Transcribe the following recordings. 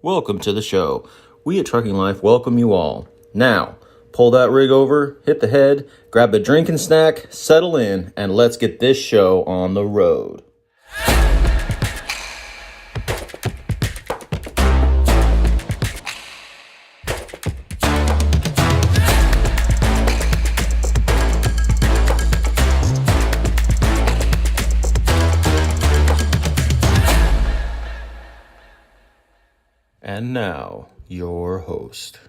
Welcome to the show. We at Trucking Life welcome you all. Now, pull that rig over, hit the head, grab a drink and snack, settle in, and let's get this show on the road. And now, your host.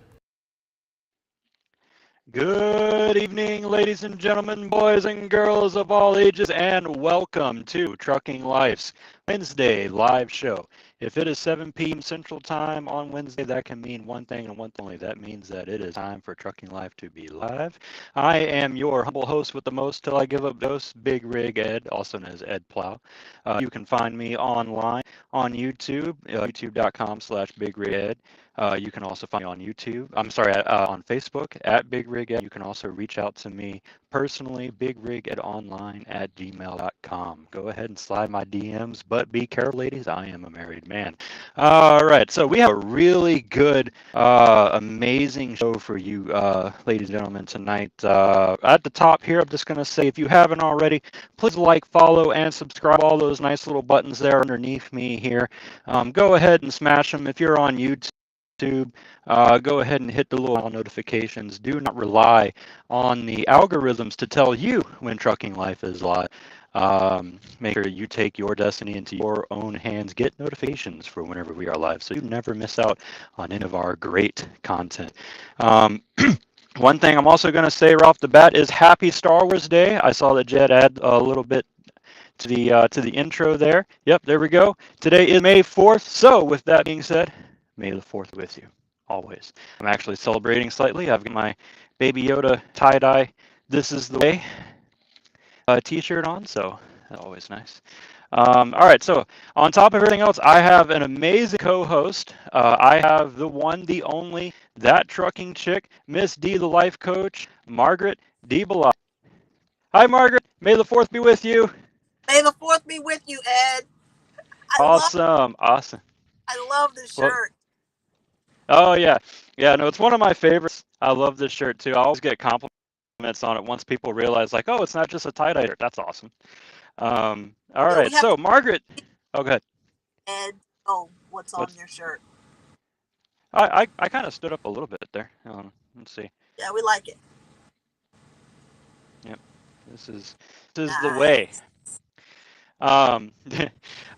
Good evening, ladies and gentlemen, boys and girls of all ages, and welcome to Trucking Life's Wednesday live show. If it is 7 p.m. Central Time on Wednesday, that can mean one thing and one thing only. That means that it is time for Trucking Life to be live. I am your humble host with the most till I give up dose, Big Rig Ed, also known as Ed Plow. You can find me online on YouTube, youtube.com/BigRigEd. You can also find me on YouTube. On Facebook at Big Rig Ed. You can also reach out to me personally, bigrigetonline@gmail.com. Go ahead and slide my DMs, but be careful, ladies. I am a married man. All right, so we have a really good, amazing show for you, ladies and gentlemen, tonight. At the top here, I'm just going to say, if you haven't already, please like, follow, and subscribe. All those nice little buttons there underneath me here. Go ahead and smash them. If you're on YouTube, go ahead and hit the little notifications. Do not rely on the algorithms to tell you when Trucking Life is live. Make sure you take your destiny into your own hands. Get notifications for whenever we are live, so you never miss out on any of our great content. One thing I'm also going to say right off the bat is Happy Star Wars Day. I saw that Jed add a little bit to the intro there. Yep, there we go. Today is May 4th. So with that being said, May the 4th with you, always. I'm actually celebrating slightly. I've got my Baby Yoda tie-dye "This is the Way" t-shirt on, so that's always nice. All right, so on top of everything else, I have an amazing co-host. I have the one, the only, that trucking chick, Miss D, the life coach, Margaret DeBellotte. Hi, Margaret. May the 4th be with you. May the 4th be with you, Ed. Awesome. I love this shirt. Oh, yeah. Yeah, no, it's one of my favorites. I love this shirt, too. I always get compliments on it once people realize, like, oh, it's not just a tie-dye shirt. That's awesome. All right, so Margaret. Oh, go ahead. Ed, what's on your shirt? I kind of stood up a little bit there. Let's see. Yeah, we like it. Yep. This is the way. All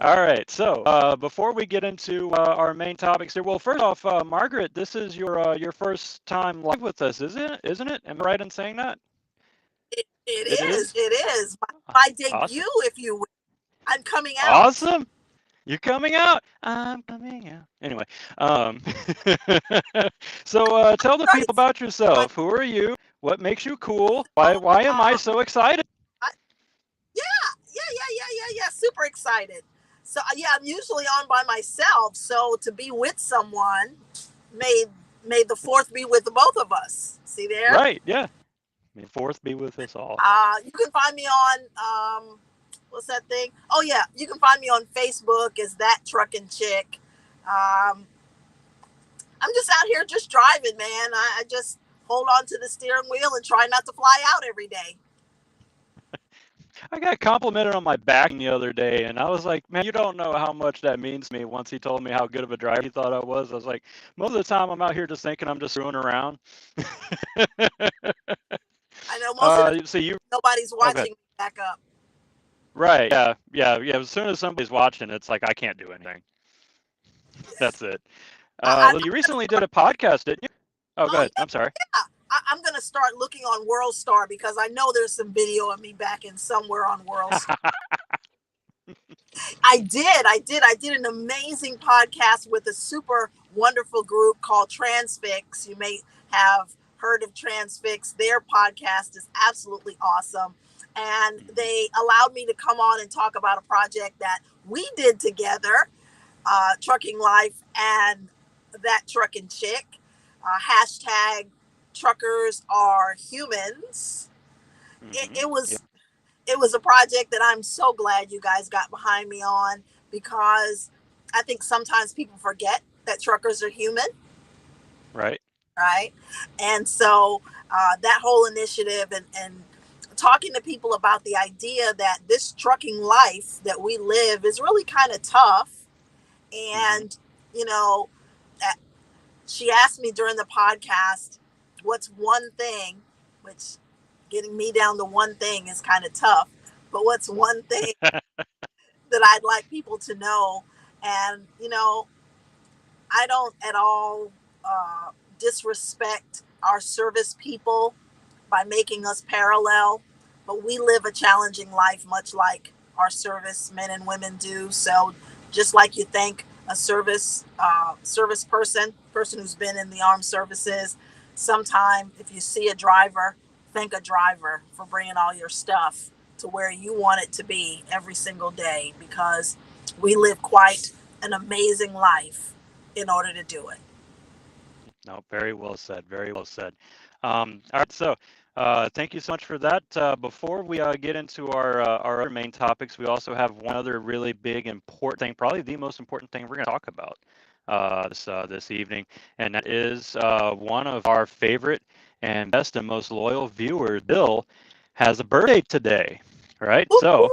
right, so before we get into our main topics here, well, first off, Margaret, this is your first time live with us, isn't it? Am I right in saying that? It is. My debut, awesome. If you will. I'm coming out. Awesome. You're coming out. I'm coming out. Anyway, so tell the people about yourself. Who are you? What makes you cool? Why am I so excited? Yeah. Super excited. So yeah, I'm usually on by myself. So to be with someone made the 4th be with the both of us. See there? Right. Yeah. May the 4th be with us all. You can find me on what's that thing? Oh yeah, you can find me on Facebook as that trucking chick. I'm just out here just driving, man. I just hold on to the steering wheel and try not to fly out every day. I got complimented on my back the other day, and I was like, man, you don't know how much that means to me. Once he told me how good of a driver he thought I was like, most of the time I'm out here just thinking I'm just screwing around. I know most of nobody's watching me back up. Right, yeah. As soon as somebody's watching, it's like I can't do anything. That's it. You recently did a podcast, didn't you? Oh, go ahead. I'm sorry. Yeah. I'm going to start looking on World Star because I know there's some video of me back in somewhere on World Star. I did an amazing podcast with a super wonderful group called Transfix. You may have heard of Transfix. Their podcast is absolutely awesome. And they allowed me to come on and talk about a project that we did together, Trucking Life and that trucking chick, hashtag truckers are humans. It was a project that I'm so glad you guys got behind me on, because I think sometimes people forget that truckers are human. Right. Right. And so that whole initiative and talking to people about the idea that this trucking life that we live is really kind of tough. And, you know, she asked me during the podcast, what's one thing, which getting me down to one thing is kind of tough, but what's one thing that I'd like people to know? And, you know, I don't at all disrespect our service people by making us parallel, but we live a challenging life, much like our service men and women do. So just like you thank a service person who's been in the armed services, sometime if you see a driver, thank a driver for bringing all your stuff to where you want it to be every single day, because we live quite an amazing life in order to do it. No, very well said. Very well said. All right, so thank you so much for that. Before we get into our other main topics, we also have one other really big, important thing, probably the most important thing we're going to talk about this evening, and that is one of our favorite and best and most loyal viewers, Bill, has a birthday today, right? So,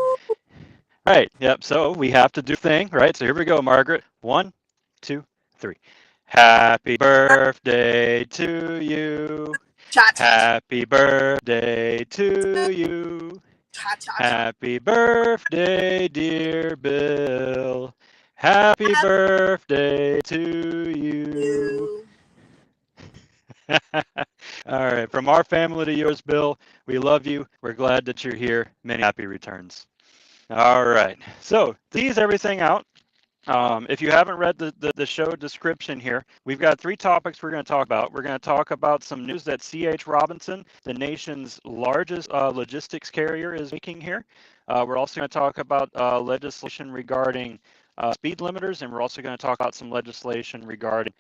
right, yep. So we have to do the thing, right? So here we go, Margaret. 1, 2, 3. Happy birthday to you. Happy birthday to you. Happy birthday, dear Bill. Happy birthday to you. All right, from our family to yours, Bill, we love you. We're glad that you're here. Many happy returns. All right, so to tease everything out, if you haven't read the show description here, we've got 3 topics we're going to talk about. We're going to talk about some news that C.H. Robinson, the nation's largest logistics carrier, is making here. We're also going to talk about legislation regarding speed limiters, and we're also going to talk about some legislation regarding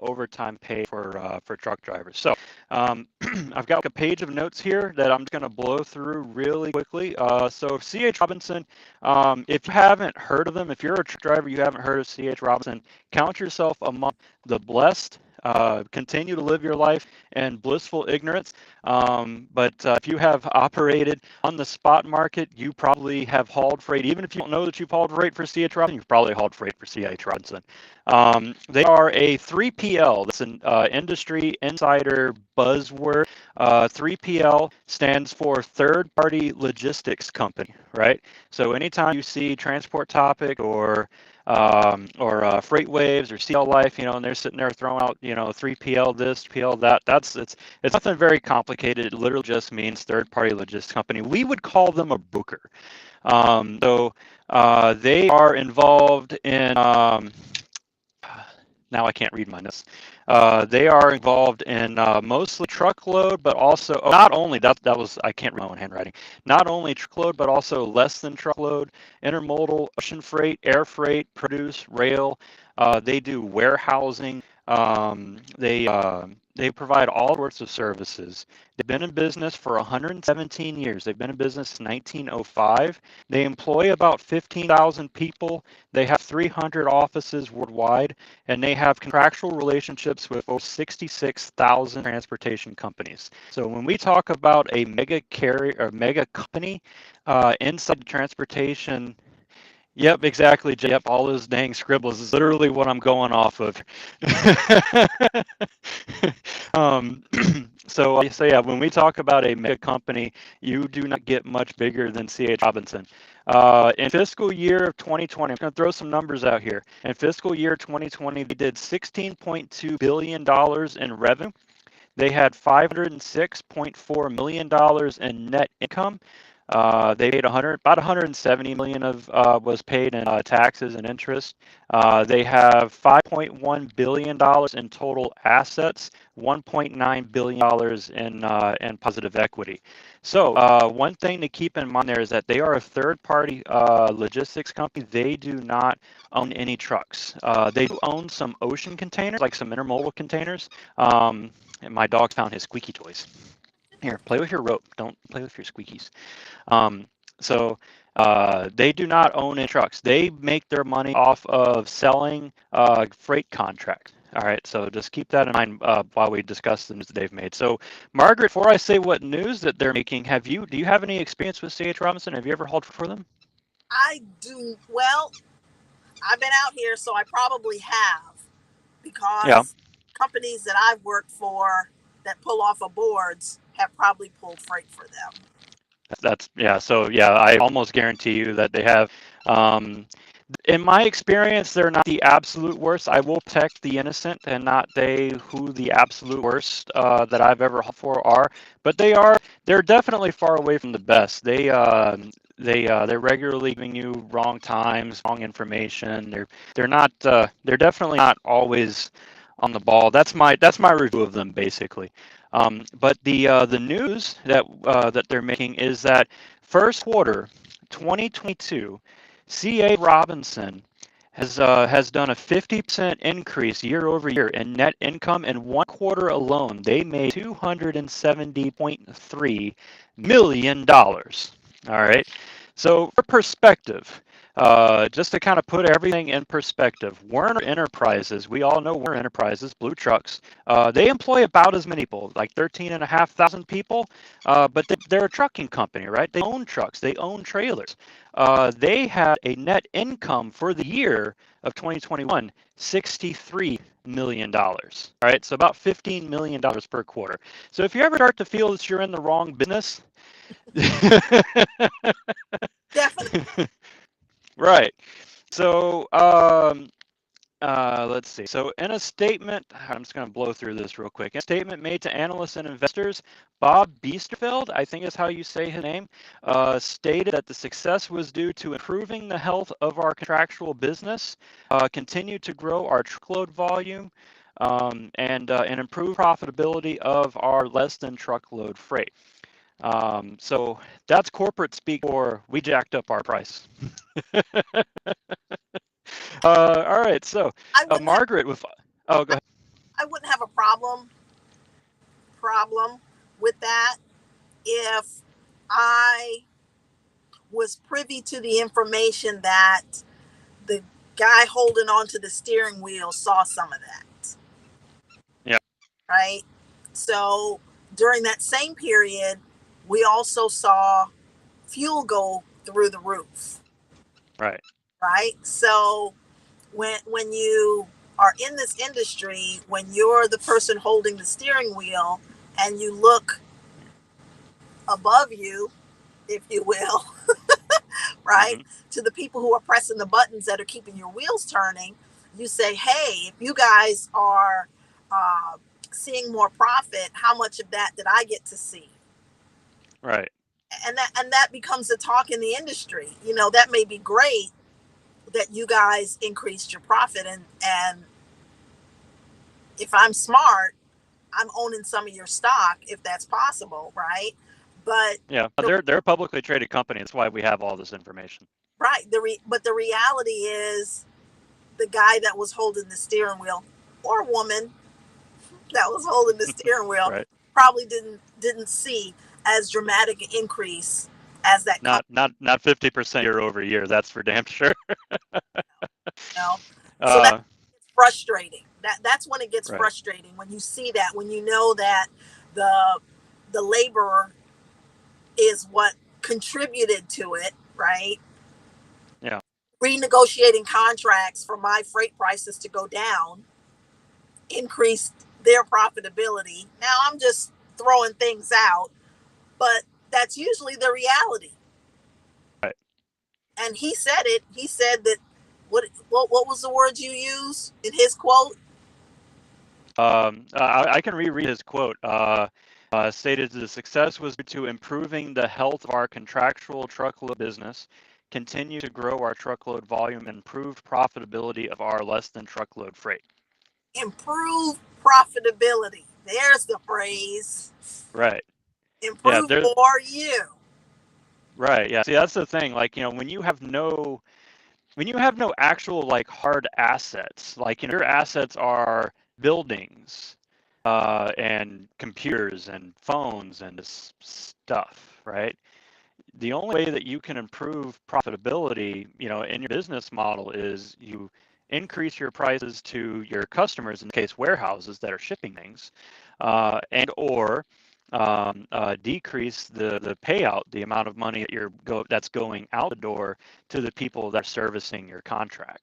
overtime pay for truck drivers. So I've got a page of notes here that I'm just going to blow through really quickly. So C.H. Robinson, if you haven't heard of them, if you're a truck driver, you haven't heard of C.H. Robinson, count yourself among the blessed. Continue to live your life in blissful ignorance. But if you have operated on the spot market, you probably have hauled freight. Even if you don't know that you've hauled freight for C.H. Robinson, you've probably hauled freight for C.H. Robinson. They are a 3PL. That's an industry insider buzzword. 3PL stands for third party logistics company, right? So anytime you see Transport Topic or Freight Waves or CL Life, you know, and they're sitting there throwing out, you know, 3PL this, 3PL that. It's nothing very complicated. It literally just means third-party logistics company. We would call them a broker. So they are involved in. Now I can't read my notes. They are involved in mostly truckload, but also not only that was I can't read my own handwriting. Not only truckload, but also less than truckload, intermodal, ocean freight, air freight, produce, rail. They do warehousing. They provide all sorts of services. They've been in business for 117 years. They've been in business since 1905. They employ about 15,000 people. They have 300 offices worldwide, and they have contractual relationships with over 66,000 transportation companies. So when we talk about a mega carrier or mega company inside the transportation. Yep, exactly. Yep, all those dang scribbles is literally what I'm going off of. So yeah, when we talk about a mega company, you do not get much bigger than C.H. Robinson. In fiscal year of 2020, I'm going to throw some numbers out here. In fiscal year 2020, they did $16.2 billion in revenue. They had $506.4 million in net income. They paid about 170 million of was paid in taxes and interest. They have 5.1 billion dollars in total assets, 1.9 billion dollars in positive equity. So one thing to keep in mind there is that they are a third-party logistics company. They do not own any trucks. They do own some ocean containers, like some intermodal containers. And my dog found his squeaky toys. Here, play with your rope. Don't play with your squeakies. So They do not own any trucks. They make their money off of selling freight contracts. All right, so just keep that in mind while we discuss the news that they've made. So, Margaret, before I say what news that they're making, do you have any experience with C.H. Robinson? Have you ever hauled for them? I do. Well, I've been out here, so I probably have, because companies that I've worked for that pull off of boards have probably pulled freight for them. That's yeah. So yeah, I almost guarantee you that they have. In my experience, they're not the absolute worst. I will protect the innocent and not they who the absolute worst that I've ever hauled for are. But they're definitely far away from the best. They're regularly giving you wrong times, wrong information. They're definitely not always on the ball. That's my review of them basically. But the news that they're making is that first quarter 2022, C.A. Robinson has done a 50% increase year over year in net income. In one quarter alone, they made $270.3 million. All right. So for perspective, just to kind of put everything in perspective, Werner Enterprises, we all know Werner Enterprises, Blue Trucks, they employ about as many people, like 13,500 people, but they're a trucking company, right? They own trucks, they own trailers. They had a net income for the year of 2021, $63 million. All right, so about $15 million per quarter. So if you ever start to feel that you're in the wrong business, Definitely. right. So let's see. So in a statement, I'm just going to blow through this real quick. In a statement made to analysts and investors, Bob Biesterfeld, I think is how you say his name, stated that the success was due to improving the health of our contractual business, continue to grow our truckload volume, and improve profitability of our less than truckload freight. So that's corporate speak for we jacked up our price. All right, so Margaret with go ahead. I wouldn't have a problem with that if I was privy to the information that the guy holding onto the steering wheel saw some of that. Yeah. Right. So during that same period, we also saw fuel go through the roof. Right. Right. So when you are in this industry, when you're the person holding the steering wheel and you look above you, if you will, right, to the people who are pressing the buttons that are keeping your wheels turning, you say, hey, if you guys are seeing more profit, how much of that did I get to see? Right. And that becomes the talk in the industry. You know, that may be great that you guys increased your profit, and if I'm smart, I'm owning some of your stock if that's possible, right? But yeah, they're a publicly traded company. That's why we have all this information. Right. But the reality is, the guy that was holding the steering wheel, or woman that was holding the steering wheel, right. probably didn't see as dramatic an increase as that. Not 50% year over year. That's for damn sure. So that's frustrating. That's when it gets right. frustrating, when you see that, when you know that the laborer is what contributed to it, right? Yeah. Renegotiating contracts for my freight prices to go down increased their profitability. Now I'm just throwing things out, but that's usually the reality. Right. And he said it. He said that what was the word you used in his quote? I can reread his quote. Stated the success was due to improving the health of our contractual truckload business, continue to grow our truckload volume, improved profitability of our less than truckload freight. Improve profitability. There's the phrase. Right. Improve for you. Right. Yeah. See, that's the thing. Like, you know, when you have no actual like hard assets, like, you know, your assets are buildings, and computers and phones and stuff, right? the only way that you can improve profitability, in your business model is you increase your prices to your customers, in the case warehouses that are shipping things, and or decrease the payout, the amount of money that that's going out the door to the people that are servicing your contract.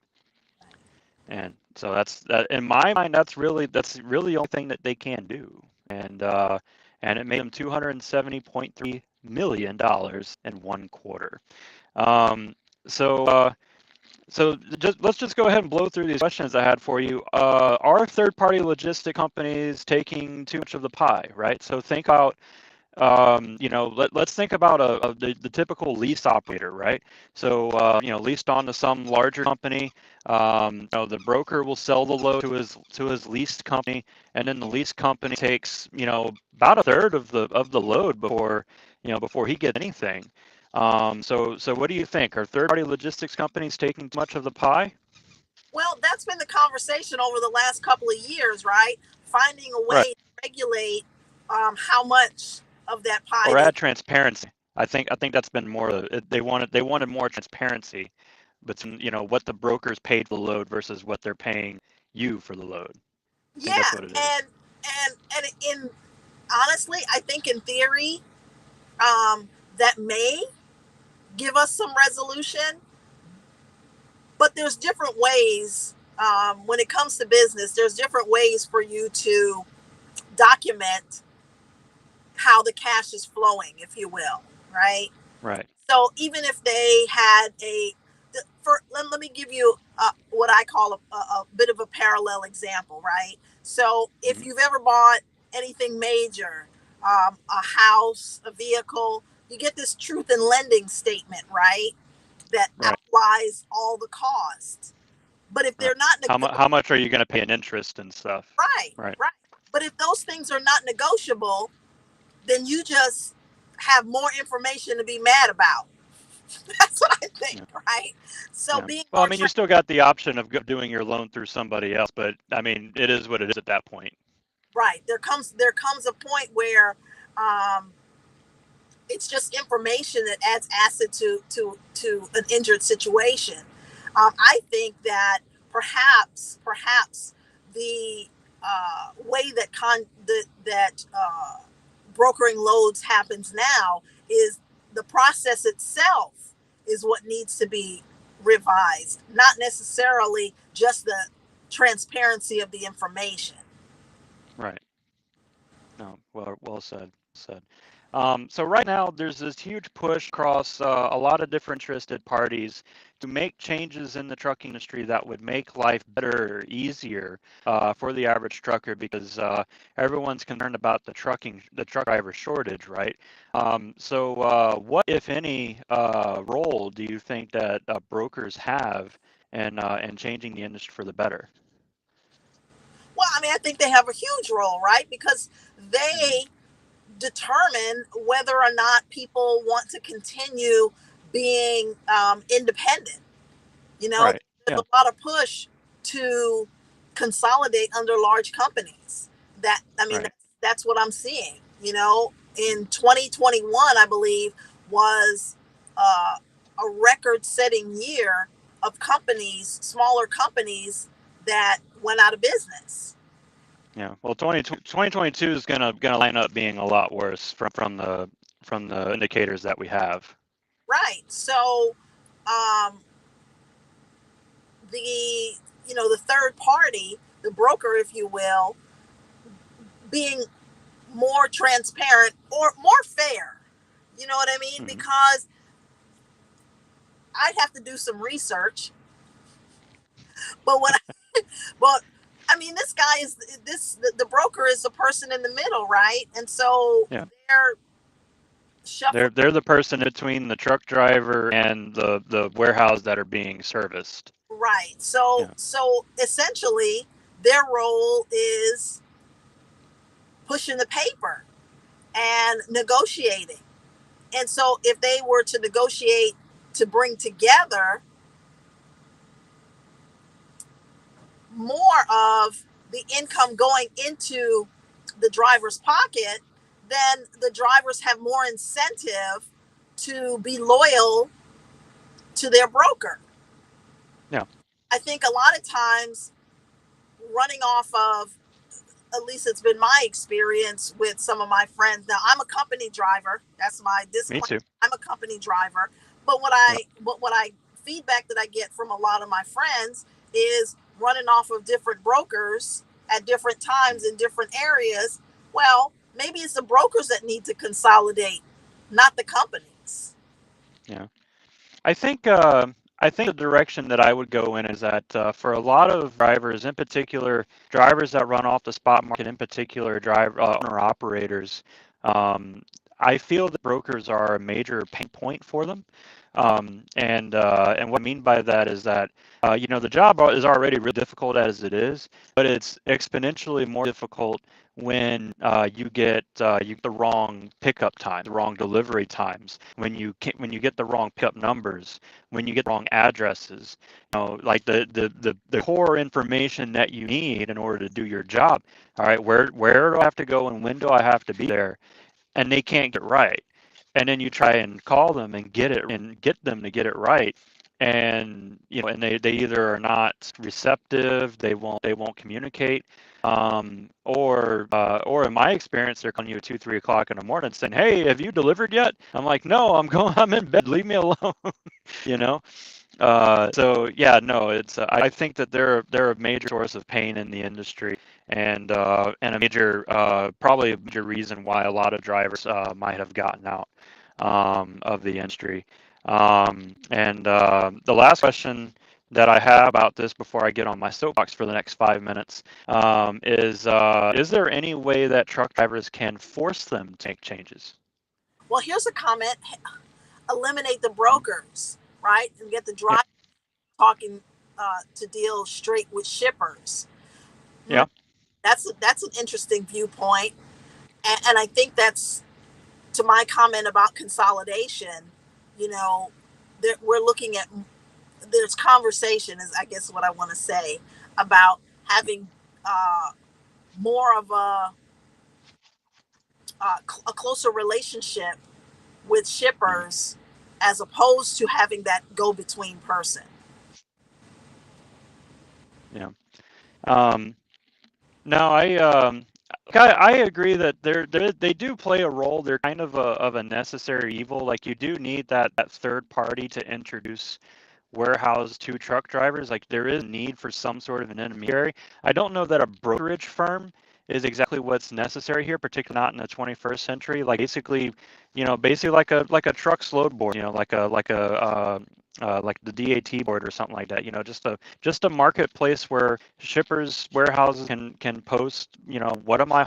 And so that in my mind, that's really the only thing that they can do. And it made them $270.3 million in one quarter. So let's just go ahead and blow through these questions I had for you. Are third-party logistic companies taking too much of the pie, right? So think about, let's think about the typical lease operator, right? So, leased on to some larger company, the broker will sell the load to his leased company, and then the lease company takes, about a third of the load before he gets anything. So what do you think? Are third-party logistics companies taking too much of the pie? Well, that's been the conversation over the last couple of years, right? Finding a way Right. to regulate how much of that pie. Or add transparency. I think that's been more. They wanted more transparency between what the brokers paid for the load versus what they're paying you for the load. I think that's what it is. And in honestly, I think in theory, that may give us some resolution. But there's different ways when it comes to business. There's different ways for you to document how the cash is flowing, if you will, right? Right. So even if they had let me give you what I call a bit of a parallel example, right? So if you've ever bought anything major, a house, a vehicle, you get this truth in lending statement, right? That outlines all the costs. But if they're not how much are you going to pay in interest and stuff? Right. But if those things are not negotiable, then you just have more information to be mad about. That's what I think, right? So you still got the option of doing your loan through somebody else, but I mean, it is what it is at that point. Right. There comes a point where it's just information that adds acid to an injured situation. I think that perhaps the way that brokering loads happens now is the process itself is what needs to be revised, not necessarily just the transparency of the information. Right. No, well said. So right now, there's this huge push across a lot of different interested parties to make changes in the trucking industry that would make life better or easier for the average trucker, because everyone's concerned about the truck driver shortage, right? So what, if any, role do you think that brokers have in changing the industry for the better? Well, I mean, I think they have a huge role, right? Because they determine whether or not people want to continue being independent. Right. There's a lot of push to consolidate under large companies. That's what I'm seeing. In 2021, I believe, was a record-setting year of smaller companies that went out of business. Yeah, well, 2022 is gonna line up being a lot worse from the indicators that we have. Right. So, the third party, the broker, if you will, being more transparent or more fair. You know what I mean? Because I'd have to do some research. But I mean, this guy is the broker is the person in the middle, right? And so they're the person between the truck driver and the warehouse that are being serviced. Right. So essentially, their role is pushing the paper and negotiating. And so if they were to negotiate to bring together more of the income going into the driver's pocket, then the drivers have more incentive to be loyal to their broker. Yeah. I think a lot of times running off of, at least it's been my experience with some of my friends. Now I'm a company driver. That's my Me disclaimer. too. I'm a company driver. But what I feedback that I get from a lot of my friends is running off of different brokers at different times in different areas. Well, maybe it's the brokers that need to consolidate, not the companies. Yeah. I think the direction that I would go in is that for a lot of drivers, in particular, drivers that run off the spot market, in particular, owner operators, I feel that brokers are a major pain point for them. And what I mean by that is that the job is already really difficult as it is, but it's exponentially more difficult when you get the wrong pickup time, the wrong delivery times, when you get the wrong pickup numbers, when you get the wrong addresses, like the core information that you need in order to do your job. All right, where do I have to go and when do I have to be there? And they can't get it right. And then you try and call them and get them to get it right. And and they either are not receptive, they won't communicate, or in my experience, they're calling you at 2, 3 o'clock in the morning saying, "Hey, have you delivered yet?" I'm like, "No, I'm in bed. Leave me alone." you know. So yeah, no, it's I think that they're a major source of pain in the industry, and a major probably a major reason why a lot of drivers might have gotten out of the industry. The last question that I have about this before I get on my soapbox for the next 5 minutes is there any way that truck drivers can force them to make changes? Well, here's a comment. Eliminate the brokers, right? And get the Yeah. driver talking to deal straight with shippers. Yeah. That's an interesting viewpoint. And I think that's to my comment about consolidation. That we're looking at, there's conversation is, I guess, what I want to say about having more of a closer relationship with shippers as opposed to having that go-between person. Yeah. No, I agree that they do play a role. They're kind of a necessary evil. Like you do need that third party to introduce warehouse to truck drivers. Like there is a need for some sort of an intermediary. I don't know that a brokerage firm is exactly what's necessary here, particularly not in the 21st century. Like basically like a truck's load board, like the DAT board or something like that. Just a marketplace where shippers, warehouses can post, what am I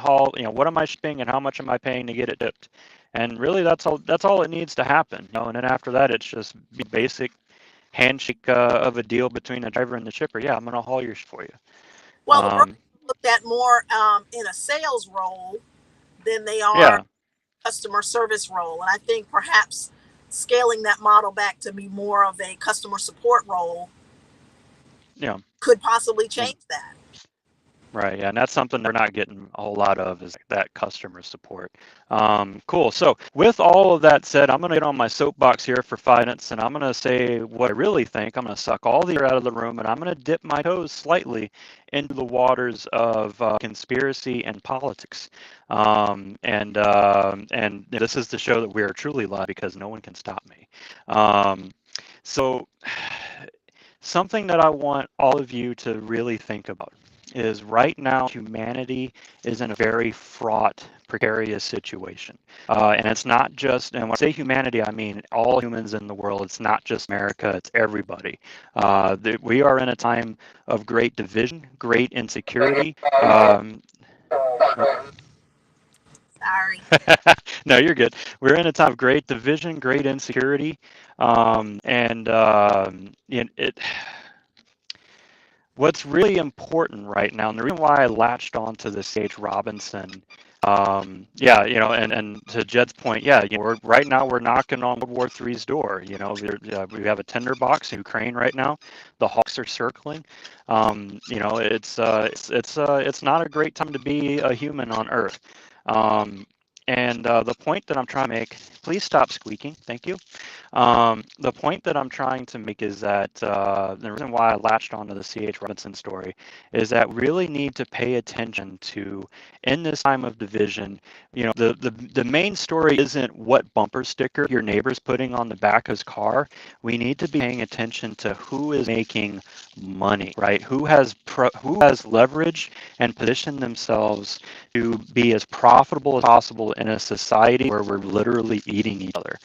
what am I shipping and how much am I paying to get it dipped. And really that's all it needs to happen. And then after that it's just basic handshake of a deal between the driver and the shipper. Yeah, I'm going to haul your shit for you. Well, the brokers looked at more in a sales role than they are Yeah. customer service role. And I think perhaps scaling that model back to be more of a customer support role could possibly change that. Right, yeah, and that's something they're not getting a whole lot of is that customer support. Cool. So with all of that said, I'm going to get on my soapbox here for 5 minutes, and I'm going to say what I really think. I'm going to suck all the air out of the room, and I'm going to dip my toes slightly into the waters of conspiracy and politics. And this is to show that we are truly live because no one can stop me. So something that I want all of you to really think about is right now humanity is in a very fraught, precarious situation. And it's not just, and when I say humanity, I mean all humans in the world. It's not just America, it's everybody. We are in a time of great division, great insecurity. Sorry. No, you're good. We're in a time of great division, great insecurity. What's really important right now, and the reason why I latched on to the C.H. Robinson, and to Jed's point, right now we're knocking on World War III's door. We have a tinderbox in Ukraine right now. The Hawks are circling. It's not a great time to be a human on Earth. the point that I'm trying to make, please stop squeaking, thank you. The point that I'm trying to make is that the reason why I latched onto the C.H. Robinson story is that we really need to pay attention to, in this time of division, the main story isn't what bumper sticker your neighbor's putting on the back of his car. We need to be paying attention to who is making money, right? Who has leverage and positioned themselves to be as profitable as possible in a society where we're literally eating each other.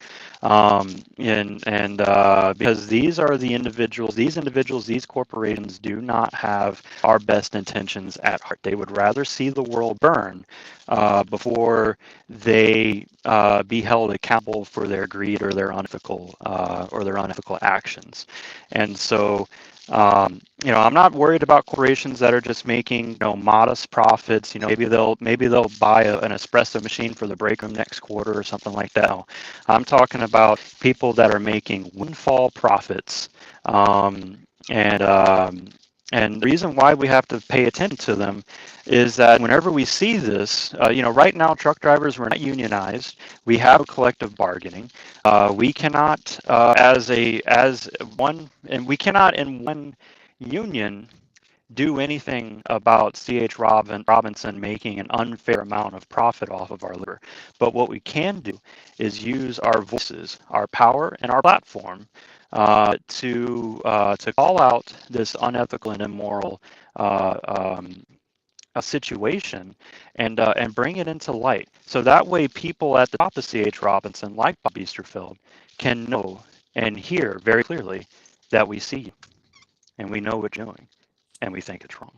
Because these are the individuals, these corporations do not have our best intentions at heart. They would rather see the world burn before they be held accountable for their greed or their unethical actions. And so, I'm not worried about corporations that are just making, modest profits. Maybe they'll buy an espresso machine for the break room next quarter or something like that. No, I'm talking about people that are making windfall profits, and the reason why we have to pay attention to them is that whenever we see this, right now truck drivers, we're not unionized. We have collective bargaining. We cannot, we cannot in one union do anything about C.H. Robinson making an unfair amount of profit off of our labor. But what we can do is use our voices, our power, and our platform to call out this unethical and immoral a situation and bring it into light. So that way people at the top of C.H. Robinson, like Bob Easterfeld, can know and hear very clearly that we see you and we know what you're doing and we think it's wrong.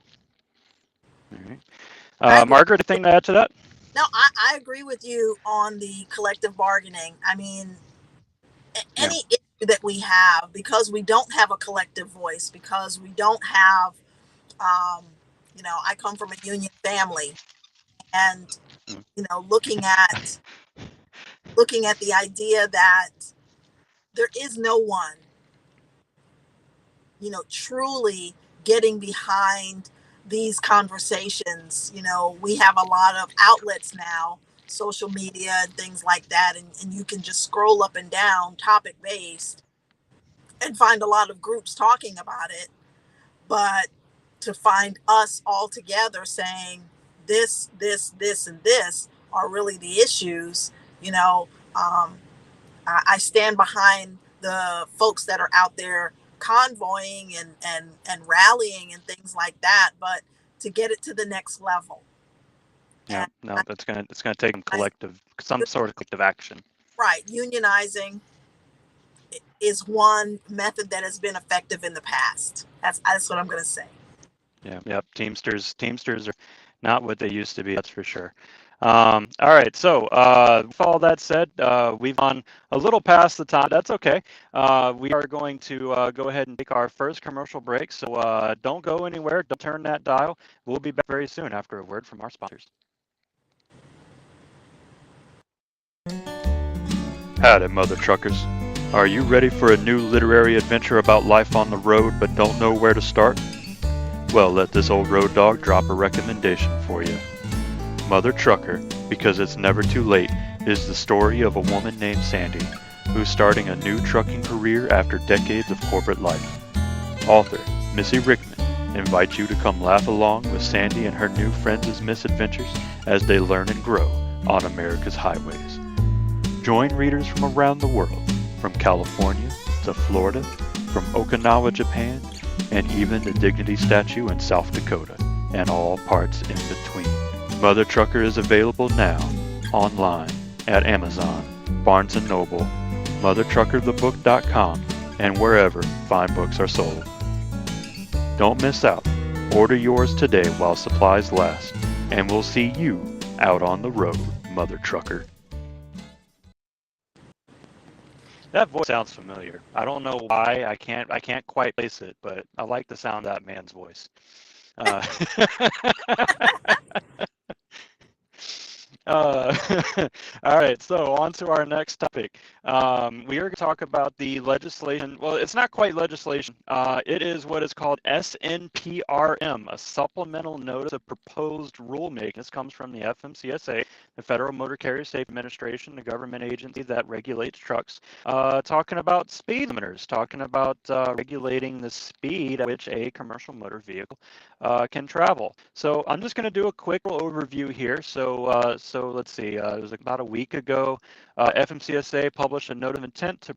All right. Margaret, anything to add to that? No, I agree with you on the collective bargaining. I mean, any issue that we have, because we don't have a collective voice, because we don't have, I come from a union family, and looking at the idea that there is no one, truly getting behind these conversations. We have a lot of outlets now, social media and things like that, and you can just scroll up and down topic based and find a lot of groups talking about it. But to find us all together saying this, and this are really the issues, I stand behind the folks that are out there convoying and rallying and things like that, but to get it to the next level. Yeah, no, it's gonna take some sort of collective action. Right, unionizing is one method that has been effective in the past. That's what I'm going to say. Yeah. Teamsters are not what they used to be. That's for sure. All right. So with all that said, we've gone a little past the time. That's okay. We are going to go ahead and take our first commercial break. So don't go anywhere. Don't turn that dial. We'll be back very soon after a word from our sponsors. Howdy, mother truckers. Are you ready for a new literary adventure about life on the road but don't know where to start? Well, let this old road dog drop a recommendation for you. Mother Trucker, Because It's Never Too Late, is the story of a woman named Sandy, who's starting a new trucking career after decades of corporate life. Author Missy Rickman invites you to come laugh along with Sandy and her new friends' misadventures as they learn and grow on America's highways. Join readers from around the world, from California to Florida, from Okinawa, Japan, and even the Dignity Statue in South Dakota, and all parts in between. Mother Trucker is available now, online, at Amazon, Barnes & Noble, MotherTruckerTheBook.com, and wherever fine books are sold. Don't miss out. Order yours today while supplies last, and we'll see you out on the road, Mother Trucker. That voice sounds familiar. I don't know why. I can't quite place it, but I like the sound of that man's voice. Uh, all right, so on to our next topic. We are going to talk about the legislation. Well, it's not quite legislation. It is what is called SNPRM, a supplemental notice of proposed rulemaking. This comes from the FMCSA, the Federal Motor Carrier Safety Administration, the government agency that regulates trucks, talking about speed limiters, talking about regulating the speed at which a commercial motor vehicle can travel. So I'm just going to do a quick overview here. So let's see. It was about a week ago. FMCSA published a note of intent to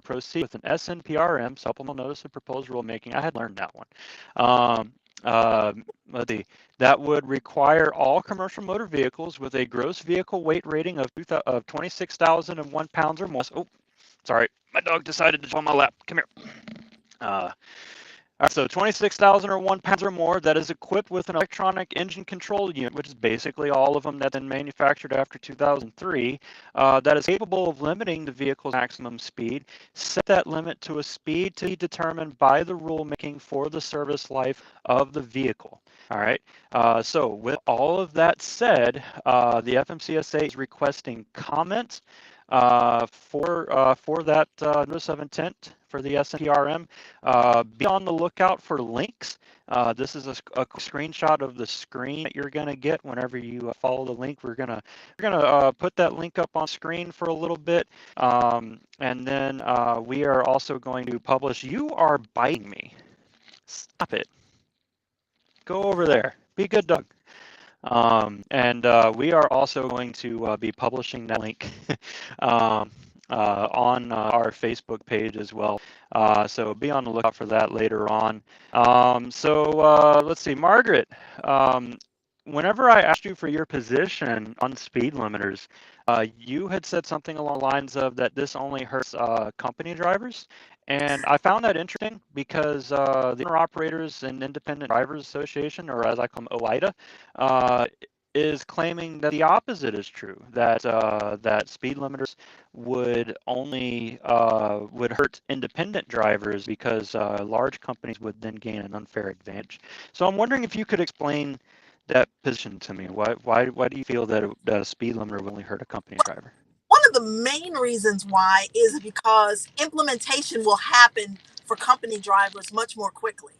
proceed with an SNPRM, Supplemental Notice of Proposed Rulemaking. I had learned that one. Let's see. That would require all commercial motor vehicles with a gross vehicle weight rating of 26,001 pounds or more. Oh, sorry, my dog decided to jump on my lap. Come here. All right, so 26,001 pounds or more that is equipped with an electronic engine control unit, which is basically all of them that's been manufactured after 2003, that is capable of limiting the vehicle's maximum speed. Set that limit to a speed to be determined by the rulemaking for the service life of the vehicle. All right, so with all of that said, the FMCSA is requesting comments for that notice of intent for the SNPRM. Be on the lookout for links. This is a screenshot of the screen that you're going to get whenever you follow the link. We're gonna put that link up on screen for a little bit, and then we are also going to publish. You are biting me. Stop it. Go over there. Be a good dog. And we are also going to be publishing that link on our Facebook page as well. So be on the lookout for that later on. Let's see, Margaret, whenever I asked you for your position on speed limiters, you had said something along the lines of that this only hurts company drivers. And I found that interesting because the Owner Operators and Independent Drivers Association, or as I call them, OIDA, is claiming that the opposite is true, that that speed limiters would only would hurt independent drivers because large companies would then gain an unfair advantage. So I'm wondering if you could explain that position to me. Why do you feel that a speed limiter will only hurt a company driver? One of the main reasons why is because implementation will happen for company drivers much more quickly.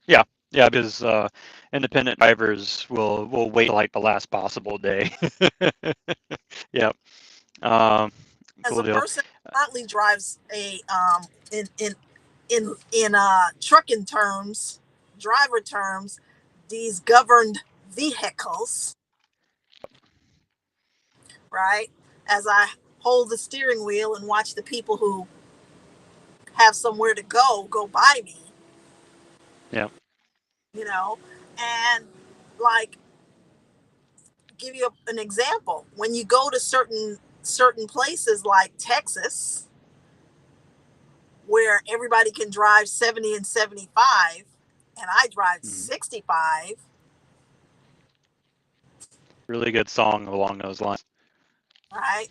Yeah, because independent drivers will wait like the last possible day. Yeah. As Cool a deal. person who currently drives a in trucking terms, driver terms, these governed vehicles, right? As I hold the steering wheel and watch the people who have somewhere to go by me. Yeah. You know, and like give you an example. When you go to certain places like Texas, where everybody can drive 70 and 75, and I drive 65. Really good song along those lines. Right?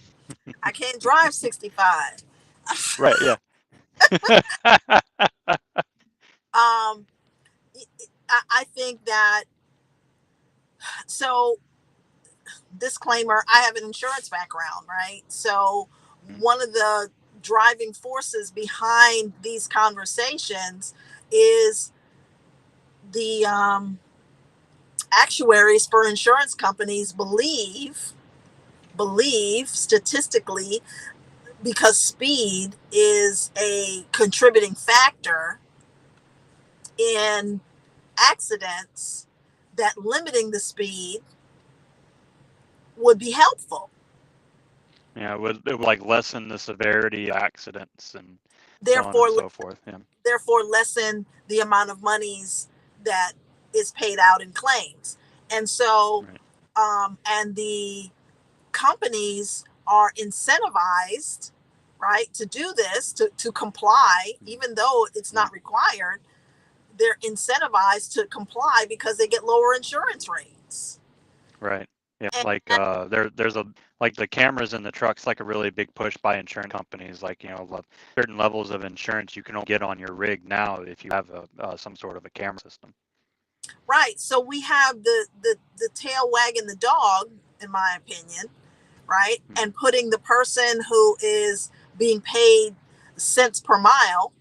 I can't drive 65. Right, yeah. I think that, so disclaimer, I have an insurance background, right? So one of the driving forces behind these conversations is the actuaries for insurance companies believe statistically, because speed is a contributing factor in accidents, that limiting the speed would be helpful. Yeah, it would like lessen the severity of accidents and therefore, so on and so forth. Yeah. Therefore lessen the amount of monies that is paid out in claims. And so, right. And the companies are incentivized, right, to do this, to comply, even though it's not required. They're incentivized to comply because they get lower insurance rates. Right. Yeah. Like there's a like the cameras in the trucks, like a really big push by insurance companies. Like, you know, certain levels of insurance you can only get on your rig now if you have some sort of a camera system. Right. So we have the tail wagging the dog in my opinion, right? And putting the person who is being paid cents per mile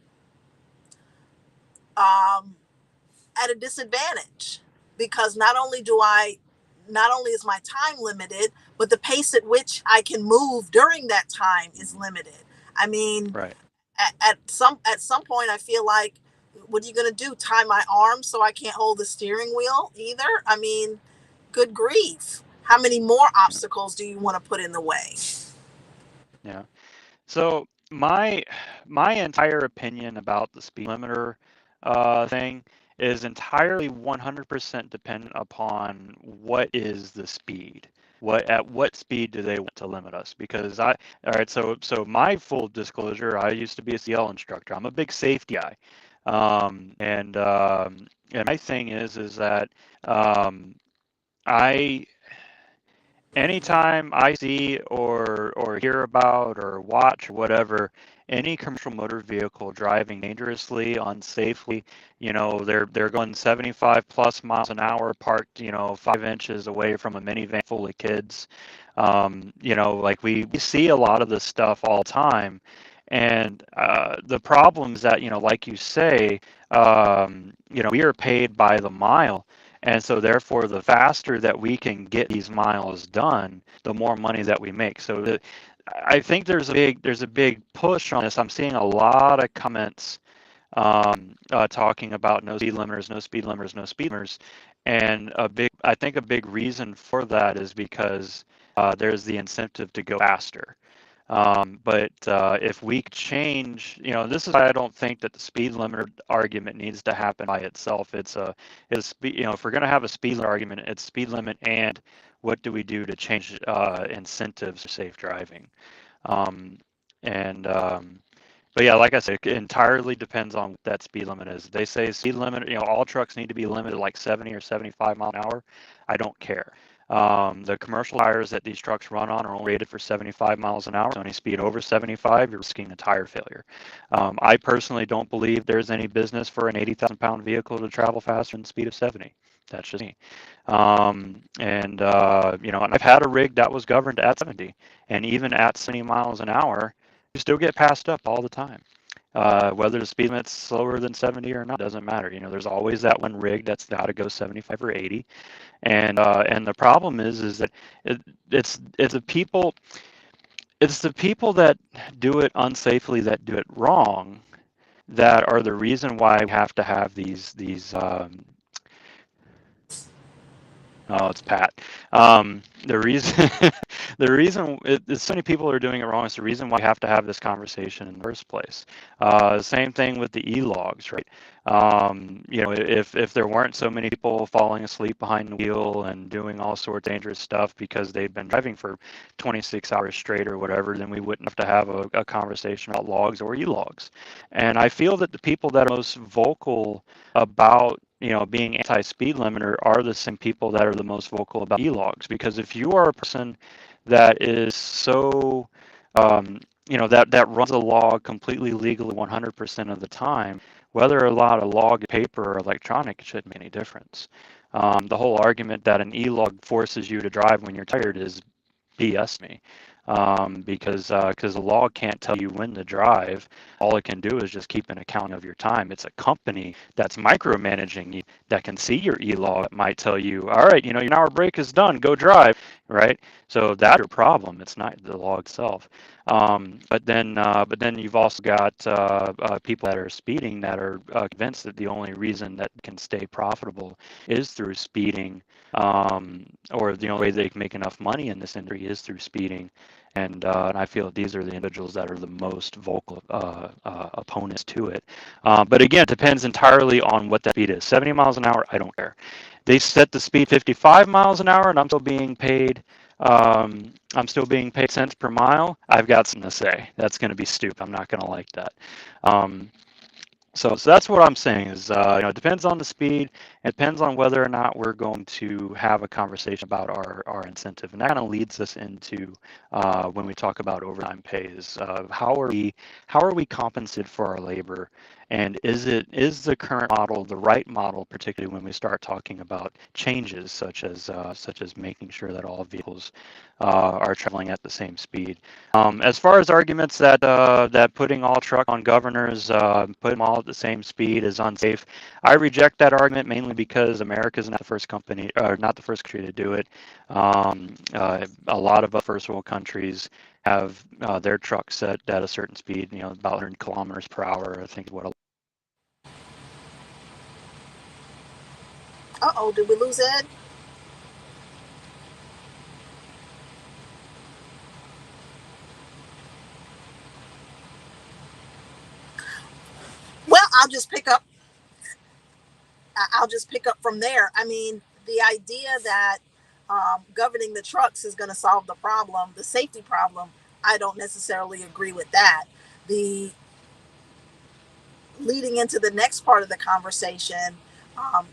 at a disadvantage, because not only is my time limited, but the pace at which I can move during that time is limited. I mean, Right. at some point, I feel like, what are you going to do? Tie my arms so I can't hold the steering wheel either? I mean, good grief. How many more obstacles do you want to put in the way? Yeah. So my entire opinion about the speed limiter thing is entirely 100% dependent upon what is the speed. At what speed do they want to limit us? Because all right, so my full disclosure, I used to be a CL instructor. I'm a big safety guy. And my thing is that I anytime I see or hear about or watch or whatever any commercial motor vehicle driving dangerously, unsafely, they're going 75 plus miles an hour, parked, 5 inches away from a minivan full of kids. Like we see a lot of this stuff all the time. And the problem is that, like you say, we are paid by the mile. And so therefore, the faster that we can get these miles done, the more money that we make. So I think there's a big push on this. I'm seeing a lot of comments talking about no speed limiters, no speed limiters, no speed limiters. And I think a big reason for that is because there's the incentive to go faster. But if we change, this is why I don't think that the speed limiter argument needs to happen by itself. It's if we're going to have a speed limit argument, it's speed limit and what do we do to change incentives for safe driving. But yeah, like I said, it entirely depends on what that speed limit is. They say speed limit, all trucks need to be limited like 70 or 75 mile an hour. I don't care. The commercial tires that these trucks run on are only rated for 75 miles an hour. So any speed over 75, you're risking a tire failure. I personally don't believe there's any business for an 80,000-pound vehicle to travel faster than the speed of 70. That's just me. And I've had a rig that was governed at 70, and even at 70 miles an hour, you still get passed up all the time. Whether the speed limit's slower than 70 or not doesn't matter. There's always that one rig that's got to go 75 or 80, and the problem is that it's the people that do it unsafely, that do it wrong, that are the reason why we have to have these. Oh, it's Pat. The reason so many people are doing it wrong is the reason why we have to have this conversation in the first place. Same thing with the e-logs, right? If there weren't so many people falling asleep behind the wheel and doing all sorts of dangerous stuff because they've been driving for 26 hours straight or whatever, then we wouldn't have to have a conversation about logs or e-logs. And I feel that the people that are most vocal about being anti-speed limiter are the same people that are the most vocal about e-logs. Because if you are a person that is so, that runs a log completely legally 100% of the time, whether a lot of log paper or electronic, it shouldn't make any difference. The whole argument that an e-log forces you to drive when you're tired is BS me. Because the log can't tell you when to drive. All it can do is just keep an account of your time. It's a company that's micromanaging you that can see your e-log that might tell you, all right, your hour break is done, go drive, right? So that's your problem. It's not the log itself. But then you've also got people that are speeding that are convinced that the only reason that can stay profitable is through speeding, or the only way they can make enough money in this industry is through speeding. And I feel these are the individuals that are the most vocal opponents to it. But again, it depends entirely on what that speed is. 70 miles an hour, I don't care. They set the speed 55 miles an hour, and I'm still being paid. Cents per mile. I've got something to say. That's going to be stupid. I'm not going to like that. So that's what I'm saying is, it depends on the speed, It depends on whether or not we're going to have a conversation about our incentive. And that kind of leads us into when we talk about overtime pays. How are we compensated for our labor? And is the current model the right model, particularly when we start talking about changes such as making sure that all vehicles are traveling at the same speed? As far as arguments that putting all truck on governors, put them all at the same speed is unsafe, I reject that argument mainly because America is not the first company, or not the first country to do it. A lot of first world countries have their trucks set at a certain speed, about 100 kilometers per hour. I think what. Uh-oh, did we lose Ed? Well, I'll just pick up from there. I mean, the idea that governing the trucks is going to solve the problem, the safety problem, I don't necessarily agree with that. The leading into the next part of the conversation,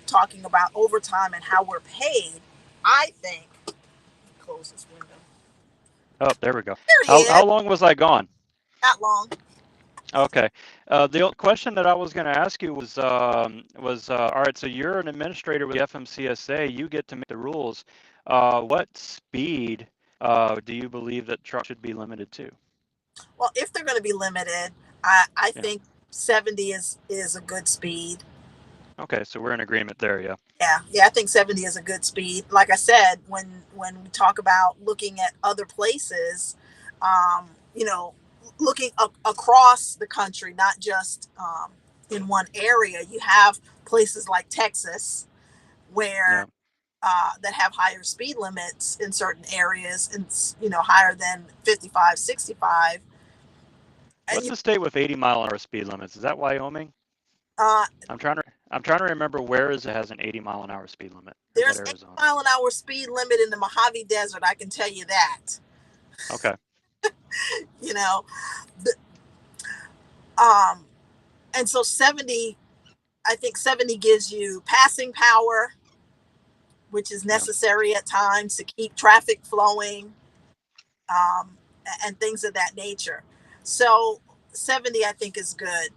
talking about overtime and how we're paid, I think. Close this window. Oh, there we go. There he is. How long was I gone? Not long. Okay. The question that I was going to ask you was all right, so you're an administrator with the FMCSA. You get to make the rules. What speed do you believe that trucks should be limited to? Well, if they're going to be limited, I Yeah. think 70 is a good speed. Okay, so we're in agreement there, yeah. Yeah, I think 70 is a good speed. Like I said, when we talk about looking at other places, looking across the country, not just in one area, you have places like Texas where that have higher speed limits in certain areas, and higher than 55, 65. What's the state with 80-mile-an-hour speed limits? Is that Wyoming? I'm trying to remember where it has an 80-mile-an-hour speed limit. There's an 80-mile-an-hour speed limit in the Mojave Desert. I can tell you that. Okay. And so 70, I think 70 gives you passing power, which is necessary at times to keep traffic flowing, and things of that nature. So 70, I think, is good,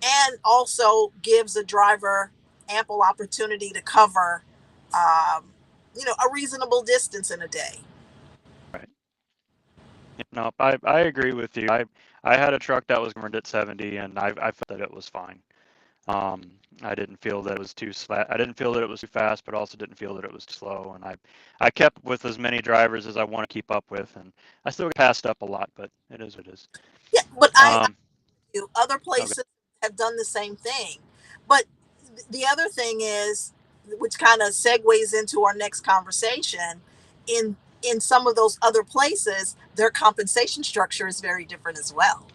and also gives a driver ample opportunity to cover, a reasonable distance in a day. Right. No, I agree with you. I had a truck that was governed at 70, and I felt that it was fine. I didn't feel that it was too I didn't feel that it was too fast, but also didn't feel that it was too slow. And I kept with as many drivers as I want to keep up with, and I still get passed up a lot, but it is what it is. Yeah, but other places have done the same thing. But the other thing is, which kind of segues into our next conversation, in some of those other places, their compensation structure is very different as well.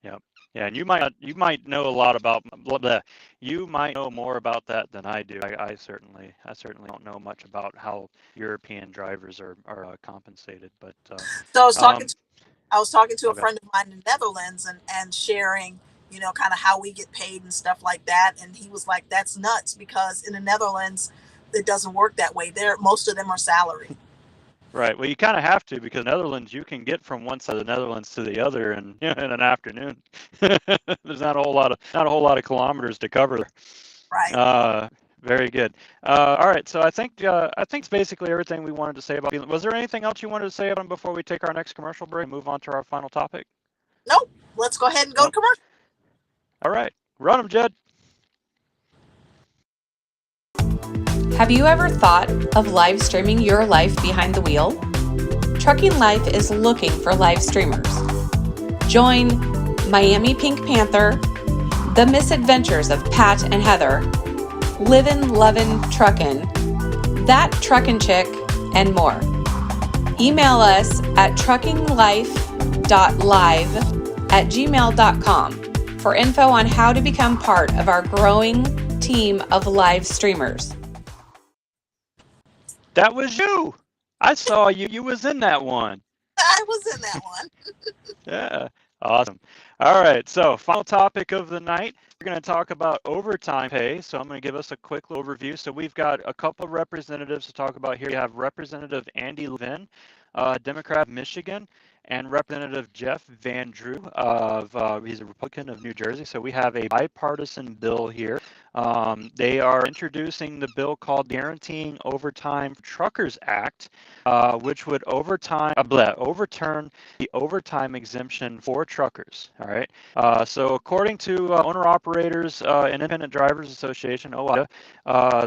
Yep. Yeah, and you might know a lot about that. You might know more about that than I do. I certainly don't know much about how European drivers are compensated. But so I was talking to a friend of mine in the Netherlands and sharing, kind of how we get paid and stuff like that. And he was like, "That's nuts, because in the Netherlands, it doesn't work that way. Most of them are salaried." Right. Well, you kind of have to, because Netherlands, you can get from one side of the Netherlands to the other in an afternoon. There's not a whole lot of kilometers to cover. Right. Very good. All right. So I think it's basically everything we wanted to say about. Was there anything else you wanted to say about them before we take our next commercial break and move on to our final topic? Nope. Let's go ahead and go to commercial. All right. Run them, Jed. Have you ever thought of live streaming your life behind the wheel? Trucking Life is looking for live streamers. Join Miami Pink Panther, The Misadventures of Pat and Heather, Livin' Lovin' Truckin', That Truckin' Chick, and more. Email us at truckinglife.live@gmail.com for info on how to become part of our growing team of live streamers. That was you. I saw you. You was in that one. I was in that one. Yeah. Awesome. All right. So, final topic of the night. We're going to talk about overtime pay. So, I'm going to give us a quick little overview. So, we've got a couple of representatives to talk about here. We have Representative Andy Levin, Democrat of Michigan, and Representative Jeff Van Drew he's a Republican of New Jersey. So, we have a bipartisan bill here. They are introducing the bill called Guaranteeing Overtime Truckers Act, which would overturn the overtime exemption for truckers. All right. So according to Owner-Operators and Independent Drivers Association, OIDA,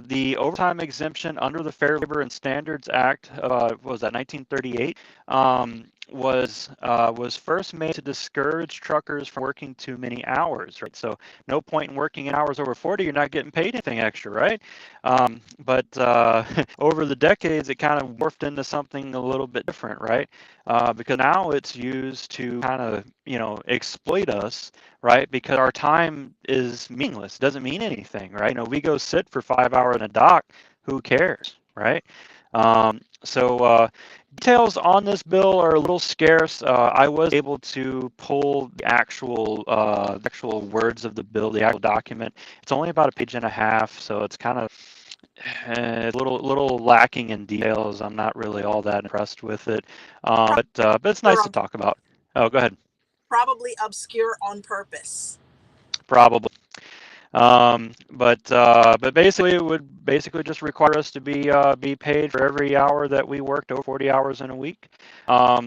the overtime exemption under the Fair Labor and Standards Act, what was that, 1938, was first made to discourage truckers from working too many hours, right? So no point in working in hours over 40, you're not getting paid anything extra, right? But over the decades, it kind of morphed into something a little bit different, right? Because now it's used to kind of, exploit us, right? Because our time is meaningless, doesn't mean anything, right? We go sit for 5 hours in a dock, who cares, right? So details on this bill are a little scarce. I was able to pull the actual words of the bill, the actual document. It's only about a page and a half, so it's kind of a little lacking in details. I'm not really all that impressed with it, but it's nice to talk about. Oh, go ahead. Probably obscure on purpose. Probably. But basically, it would basically just require us to be paid for every hour that we worked, over 40 hours in a week.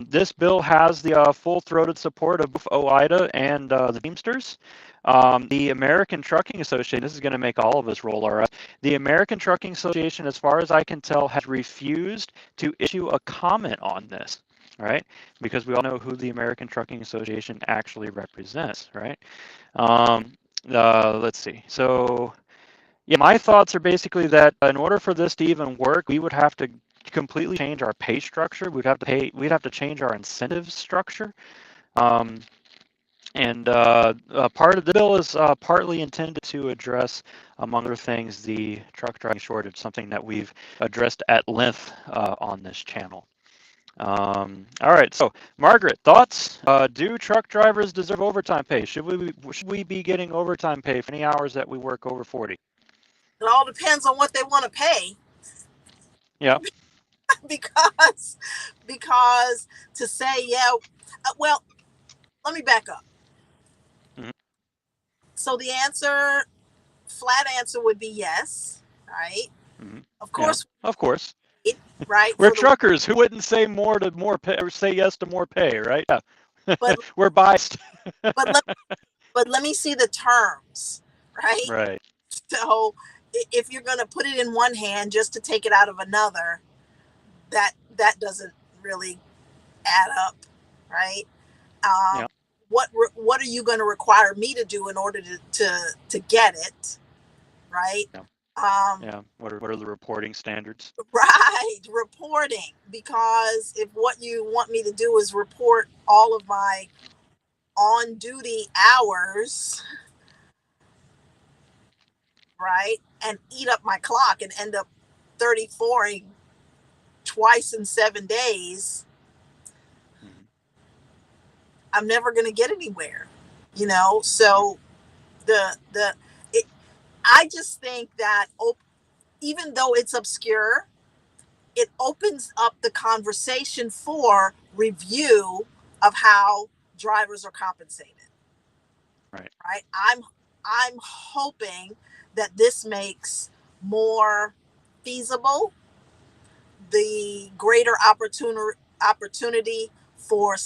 This bill has the full-throated support of both OIDA and the Teamsters. The American Trucking Association, this is going to make all of us roll our eyes. The American Trucking Association, as far as I can tell, has refused to issue a comment on this, right? Because we all know who the American Trucking Association actually represents, right? Let's see. So, yeah, my thoughts are basically that in order for this to even work, we would have to completely change our pay structure. We'd have to change our incentive structure. And part of the bill is partly intended to address, among other things, the truck driving shortage, something that we've addressed at length on this channel. All right, so Margaret, thoughts? Do truck drivers deserve overtime pay? Should we be getting overtime pay for any hours that we work over 40? It all depends on what they want to pay. Yeah. because to say, well, let me back up. Mm-hmm. So the flat answer would be yes, right? Mm-hmm. Of course. Yeah, of course. Right. We're truckers. Who wouldn't say more pay, or say yes to more pay, right? Yeah. But we're biased. but let me see the terms, right? Right. So if you're going to put it in one hand just to take it out of another, that doesn't really add up, right? Yeah. What are you going to require me to do in order to get it, right? Yeah. Yeah. What are the reporting standards? Right, reporting. Because if what you want me to do is report all of my on-duty hours, right, and eat up my clock and end up 34ing twice in 7 days, I'm never going to get anywhere, So I just think that even though it's obscure, it opens up the conversation for review of how drivers are compensated. Right. Right. I'm hoping that this makes more feasible the greater opportunity for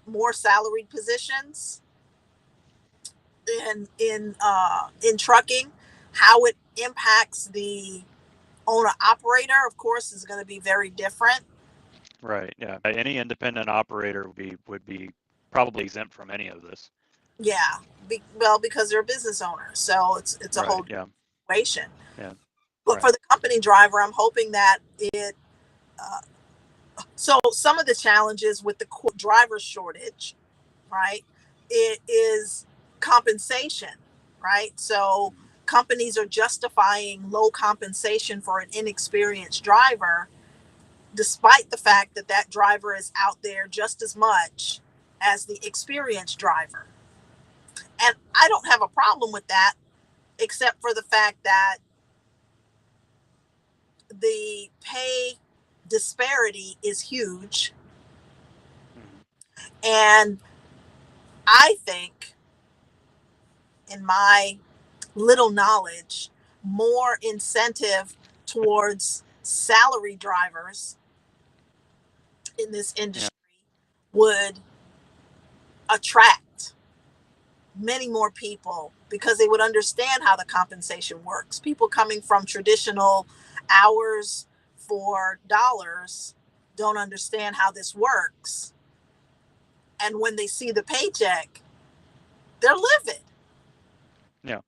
more salaried positions in trucking. How it impacts the owner operator, of course, is going to be very different. Right. Yeah. Any independent operator would be probably exempt from any of this. Yeah. Because they're a business owner, so it's a right, whole situation. Yeah. But for the company driver, I'm hoping that it. So some of the challenges with the driver shortage, right? It is compensation, right? So companies are justifying low compensation for an inexperienced driver, despite the fact that driver is out there just as much as the experienced driver. And I don't have a problem with that, except for the fact that the pay disparity is huge. And I think, in my little knowledge, more incentive towards salary drivers in this industry would attract many more people, because they would understand how the compensation works. People coming from traditional hours for dollars don't understand how this works. And when they see the paycheck, they're livid. Yeah.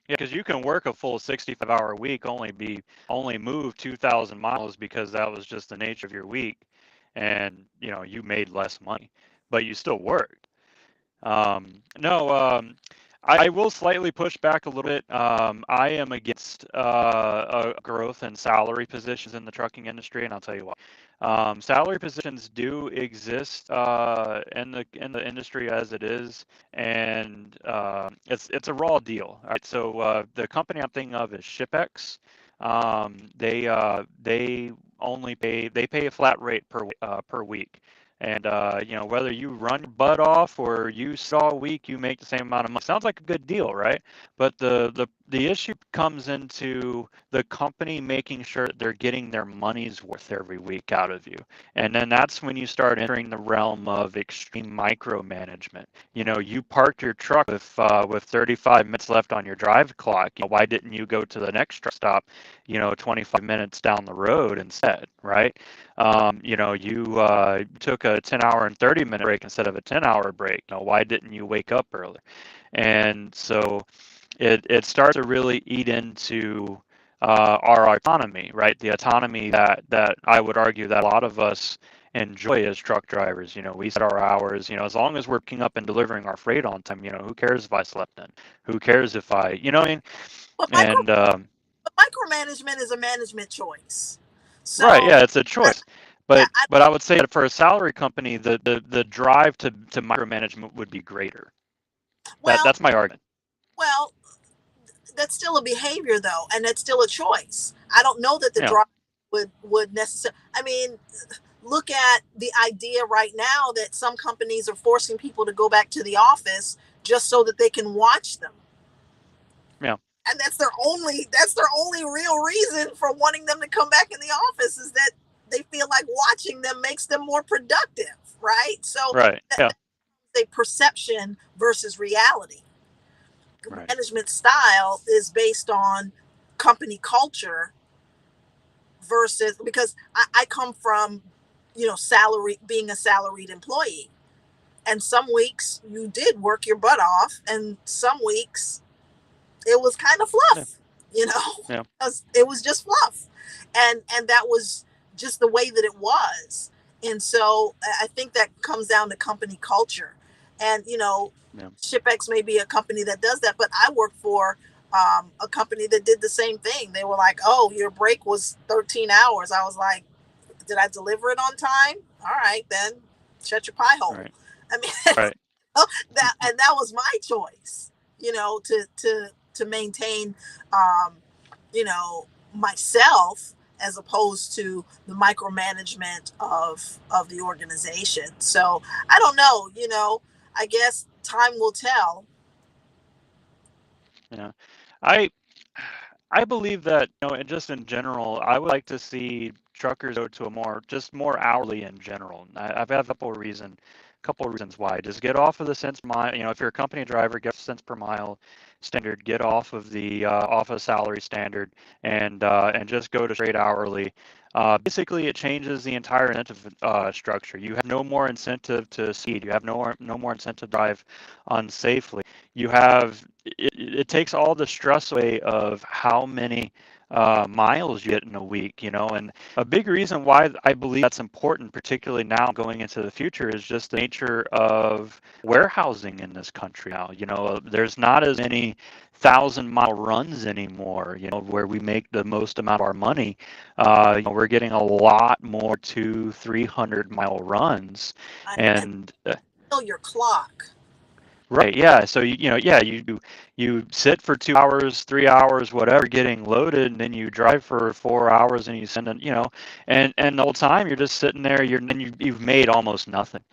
Yeah, because you can work a full 65-hour week, only move 2,000 miles because that was just the nature of your week, and you made less money, but you still worked. No, I will slightly push back a little bit. I am against growth in salary positions in the trucking industry, and I'll tell you why. Salary positions do exist in the industry as it is, and it's a raw deal. All right, so the company I'm thinking of is ShipX. They only pay a flat rate per week. And whether you run your butt off or you saw a week, you make the same amount of money. Sounds like a good deal, right? But the issue comes into the company making sure that they're getting their money's worth every week out of you. And then that's when you start entering the realm of extreme micromanagement. You parked your truck with 35 minutes left on your drive clock. Why didn't you go to the next truck stop, 25 minutes down the road instead, right? You took a 10-hour and 30-minute break instead of a 10-hour break. Why didn't you wake up earlier? And so it starts to really eat into our autonomy, right? The autonomy that I would argue that a lot of us enjoy as truck drivers. We set our hours, as long as we're picking up and delivering our freight on time, who cares if I slept in? Who cares if I, what I mean? But And micromanagement is a management choice. So, right, yeah, it's a choice. yeah, But I would say that for a salary company, the drive to micromanagement would be greater. That's my argument. Well, that's still a behavior, though, and that's still a choice. I don't know that the driver would necessarily. I mean, look at the idea right now that some companies are forcing people to go back to the office just so that they can watch them. Yeah. And that's their only real reason for wanting them to come back in the office, is that they feel like watching them makes them more productive, right? So right. Yeah. That's a perception versus reality. Right. Management style is based on company culture versus, because I come from, being a salaried employee. And some weeks you did work your butt off, and some weeks it was kind of fluff, Yeah. It was just fluff. And that was just the way that it was. And so I think that comes down to company culture. And, ShipX may be a company that does that, but I worked for a company that did the same thing. They were like, "Oh, your break was 13 hours." I was like, "Did I deliver it on time? All right, then shut your pie hole." Right. I mean, right. that was my choice, to maintain, myself, as opposed to the micromanagement of the organization. So I don't know, I guess time will tell. Yeah. I believe that, and just in general, I would like to see truckers go to a more hourly in general. I've had a couple of reasons why. Just get off of the cents per mile. If you're a company driver, get cents per mile standard. Get off of the salary standard, and just go to straight hourly. Basically, it changes the entire incentive structure. You have no more incentive to speed. You have no more incentive to drive unsafely. You have it takes all the stress away of how many miles you get in a week, and a big reason why I believe that's important, particularly now going into the future, is just the nature of warehousing in this country now. There's not as many 1,000-mile runs anymore, where we make the most amount of our money. We're getting a lot more 200-300-mile runs, and your clock. Right. Yeah. So you sit for 2 hours, 3 hours, whatever, getting loaded, and then you drive for 4 hours, and you send it, and the whole time you're just sitting there. You've made almost nothing,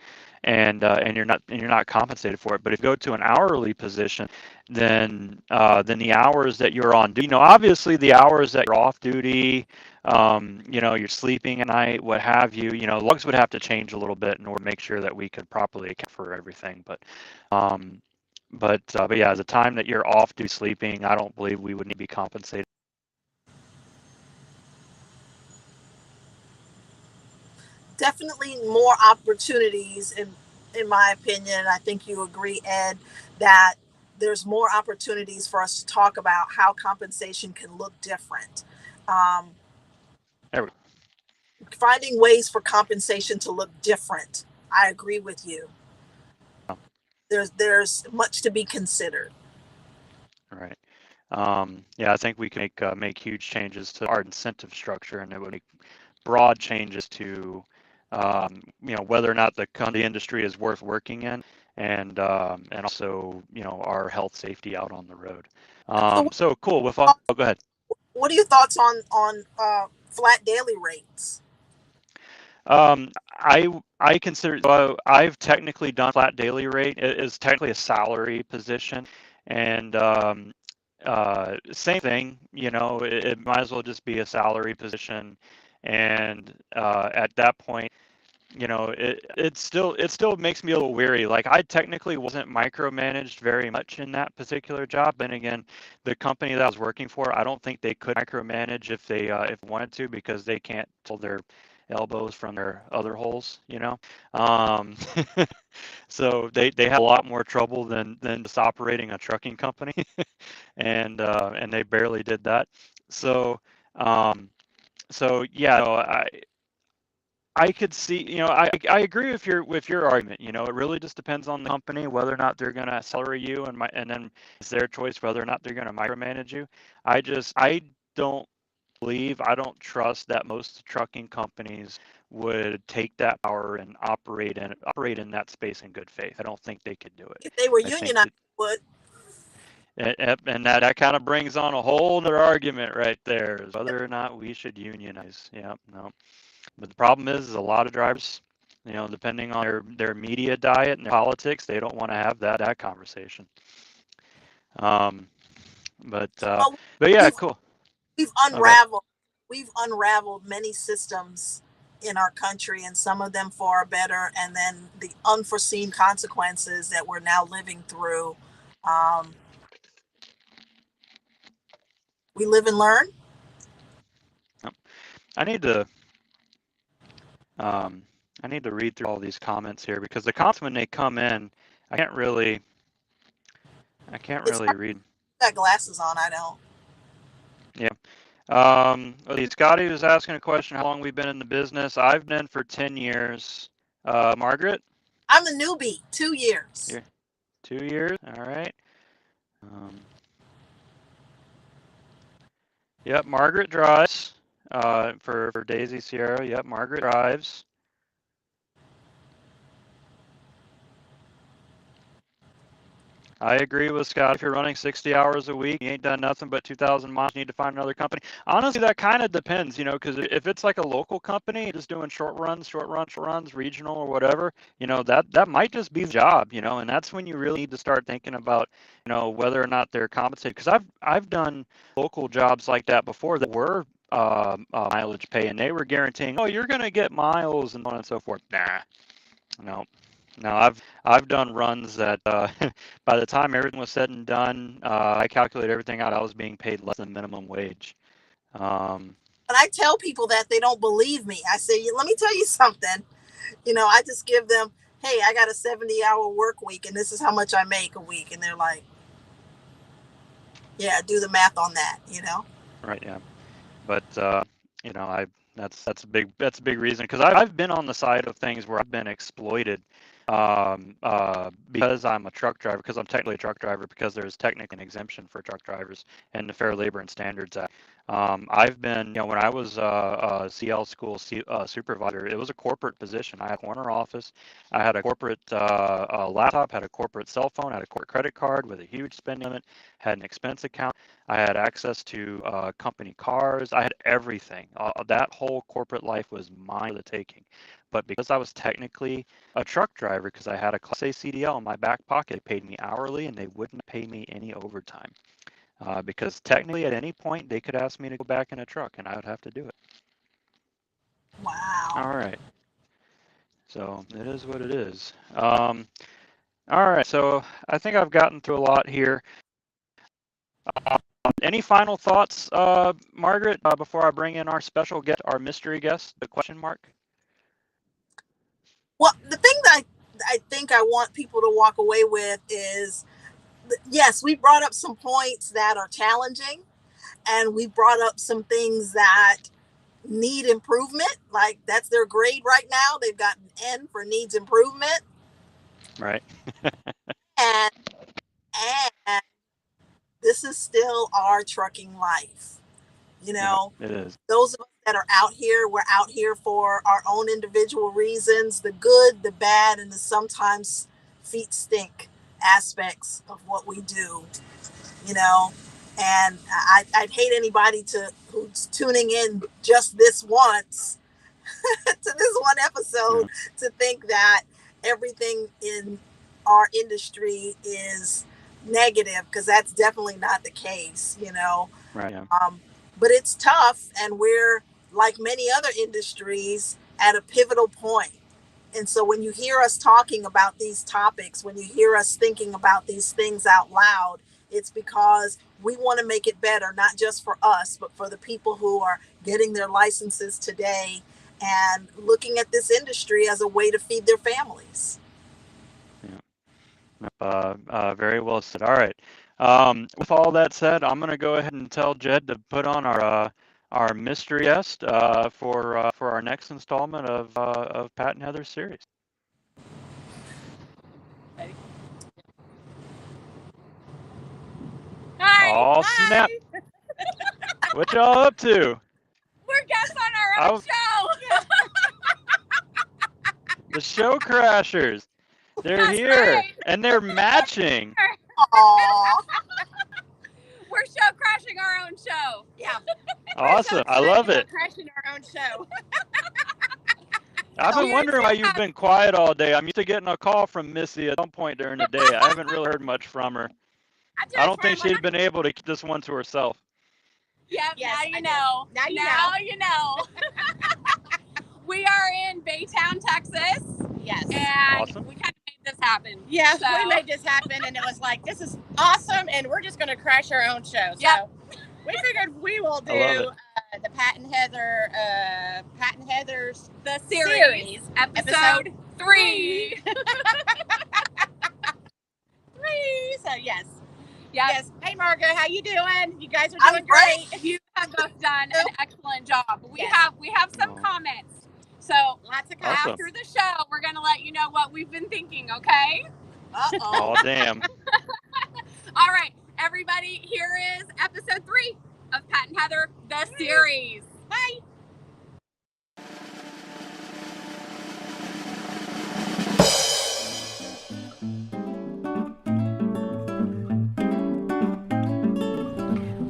and you're not compensated for it. But if you go to an hourly position, then the hours that you're on duty, obviously the hours that you're off duty, you're sleeping at night, what have you, logs would have to change a little bit in order to make sure that we could properly account for everything. Um, but yeah, the time that you're off duty sleeping, I don't believe we would need to be compensated. Definitely more opportunities, in my opinion. I think you agree, Ed, that there's more opportunities for us to talk about how compensation can look different. Um, There we Finding ways for compensation to look different. I agree with you. go. There's much to be considered. Right. Yeah, I think we can make huge changes to our incentive structure, and it would make broad changes to whether or not the industry is worth working in, and also our health safety out on the road. So, So cool. Go ahead. what are your thoughts on flat daily rates? I consider, I've technically done flat daily rate. It is technically a salary position, and same thing. It might as well just be a salary position, and at that point, it still makes me a little weary. Like, I technically wasn't micromanaged very much in that particular job. And again, the company that I was working for, I don't think they could micromanage if they wanted to, because they can't tell their elbows from their other holes. Um, so they had a lot more trouble than just operating a trucking company, and they barely did that. So yeah, I could see, I agree with your argument. It really just depends on the company whether or not they're going to salary you, and then it's their choice whether or not they're going to micromanage you. I don't I don't trust that most trucking companies would take that power and operate in that space in good faith. I don't think they could do it. If they were I think unionized, would. and that kind of brings on a whole other argument right there, is whether or not we should unionize. Yeah, no. But the problem is a lot of drivers, depending on their media diet and their politics, they don't want to have that conversation. But Well, yeah, cool. We've unraveled many systems in our country, and some of them far better, and then the unforeseen consequences that we're now living through. We live and learn. I need to read through all these comments here, because the comments, when they come in, I can't really read. Got glasses on, I don't. Yeah. Scotty was asking a question, how long we've been in the business. I've been for 10 years. Margaret? I'm a newbie, 2 years. You're 2 years? All right. Yep, Margaret drives for Daisy Sierra. Yep, Margaret drives. I agree with Scott. If you're running 60 hours a week, you ain't done nothing but 2,000 miles, you need to find another company. Honestly, that kind of depends, because if it's like a local company just doing short runs, regional or whatever, that might just be the job, and that's when you really need to start thinking about, whether or not they're compensated. Because I've done local jobs like that before that were mileage pay, and they were guaranteeing, oh, you're going to get miles and so on and so forth. Nah, no. No, I've done runs that by the time everything was said and done, I calculated everything out, I was being paid less than minimum wage. And I tell people that, they don't believe me. I say, let me tell you something. I just give them, hey, I got a 70-hour work week, and this is how much I make a week. And they're like, yeah, do the math on that, Right, yeah. But, that's a big reason, because I've been on the side of things where I've been exploited because I'm a truck driver, because I'm technically a truck driver, because there's technically an exemption for truck drivers and the Fair Labor and Standards Act. I've been, when I was a CL school supervisor, it was a corporate position. I had a corner office. I had a corporate laptop, had a corporate cell phone, had a corporate credit card with a huge spending limit, had an expense account. I had access to company cars. I had everything. That whole corporate life was mine for the taking. But because I was technically a truck driver, because I had a Class A CDL in my back pocket, they paid me hourly and they wouldn't pay me any overtime. Because technically at any point they could ask me to go back in a truck and I would have to do it. Wow. All right. So it is what it is. All right. So I think I've gotten through a lot here. Any final thoughts, Margaret, before I bring in our special guest, our mystery guest, the question mark? Well, the thing that I think I want people to walk away with is, yes, we brought up some points that are challenging, and we brought up some things that need improvement. Like, that's their grade right now. They've got an N for needs improvement. Right. and this is still our trucking life. You know, yeah, it is. Those of us that are out here, we're out here for our own individual reasons, the good, the bad, and the sometimes feet stink aspects of what we do, you know. And I'd hate anybody who's tuning in just this once to this one episode to think that everything in our industry is negative, because that's definitely not the case, you know. Right. Yeah. But it's tough, and we're, like many other industries, at a pivotal point. And so when you hear us talking about these topics, when you hear us thinking about these things out loud, it's because we want to make it better, not just for us, but for the people who are getting their licenses today and looking at this industry as a way to feed their families. Yeah. Very well said. All right. With all that said, I'm going to go ahead and tell Jed to put on our mystery guest for our next installment of Pat and Heather's series. Hi. Oh, Hi. snap. What y'all up to? We're guests on our own show. The Show Crashers. They're That's here. right. And they're matching. Aww. We're show crashing our own show. Yeah. Awesome. I love it. Crashing our own show. I've been wondering why you've been quiet all day. I'm used to getting a call from Missy at some point during the day. I haven't really heard much from her. I don't think she'd been able to keep this one to herself. Yep, yes, now you know. Now you know. We are in Baytown, Texas. Yes. And awesome. We kind of made this happen. Yes, so. We made this happen, and it was like, this is awesome, and we're just going to crash our own show. Yep. So we figured we will do the Pat and Heather's the series. Episode 3. 3. So yes. Yep. Yes. Hey, Margaret, how you doing? You guys are doing great. You have both done an excellent job. We have some comments. So lots of comments. After the show, we're going to let you know what we've been thinking, okay? Uh-oh. Oh, damn. All right, everybody, here is episode 3 of Pat and Heather, the series. Bye.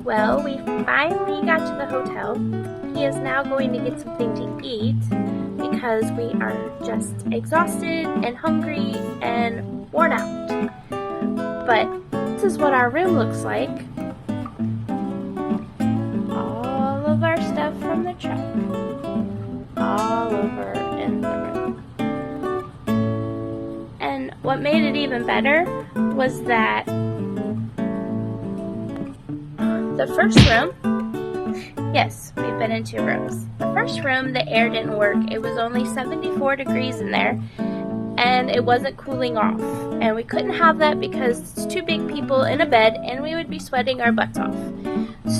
Well, we finally got to the hotel. He is now going to get something to eat because we are just exhausted and hungry and worn out. But this is what our room looks like. All of our stuff from the truck. All over in the room. And what made it even better was that the first room, yes, we've been in 2 rooms. The first room, the air didn't work. It was only 74 degrees in there, and it wasn't cooling off. And we couldn't have that because it's 2 big people in a bed, and we would be sweating our butts off.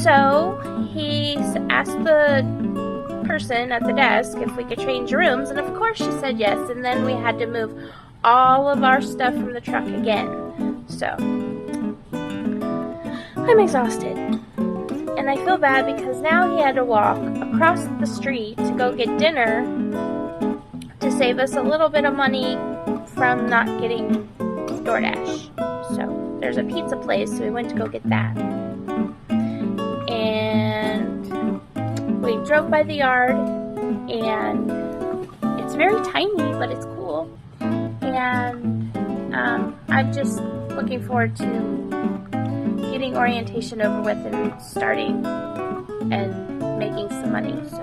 So he asked the person at the desk if we could change rooms, and of course she said yes, and then we had to move all of our stuff from the truck again. So I'm exhausted. And I feel bad because now he had to walk across the street to go get dinner to save us a little bit of money from not getting DoorDash. So there's a pizza place, so we went to go get that. And we drove by the yard, and it's very tiny, but it's cool. And I'm just looking forward to getting orientation over with and starting and making some money. So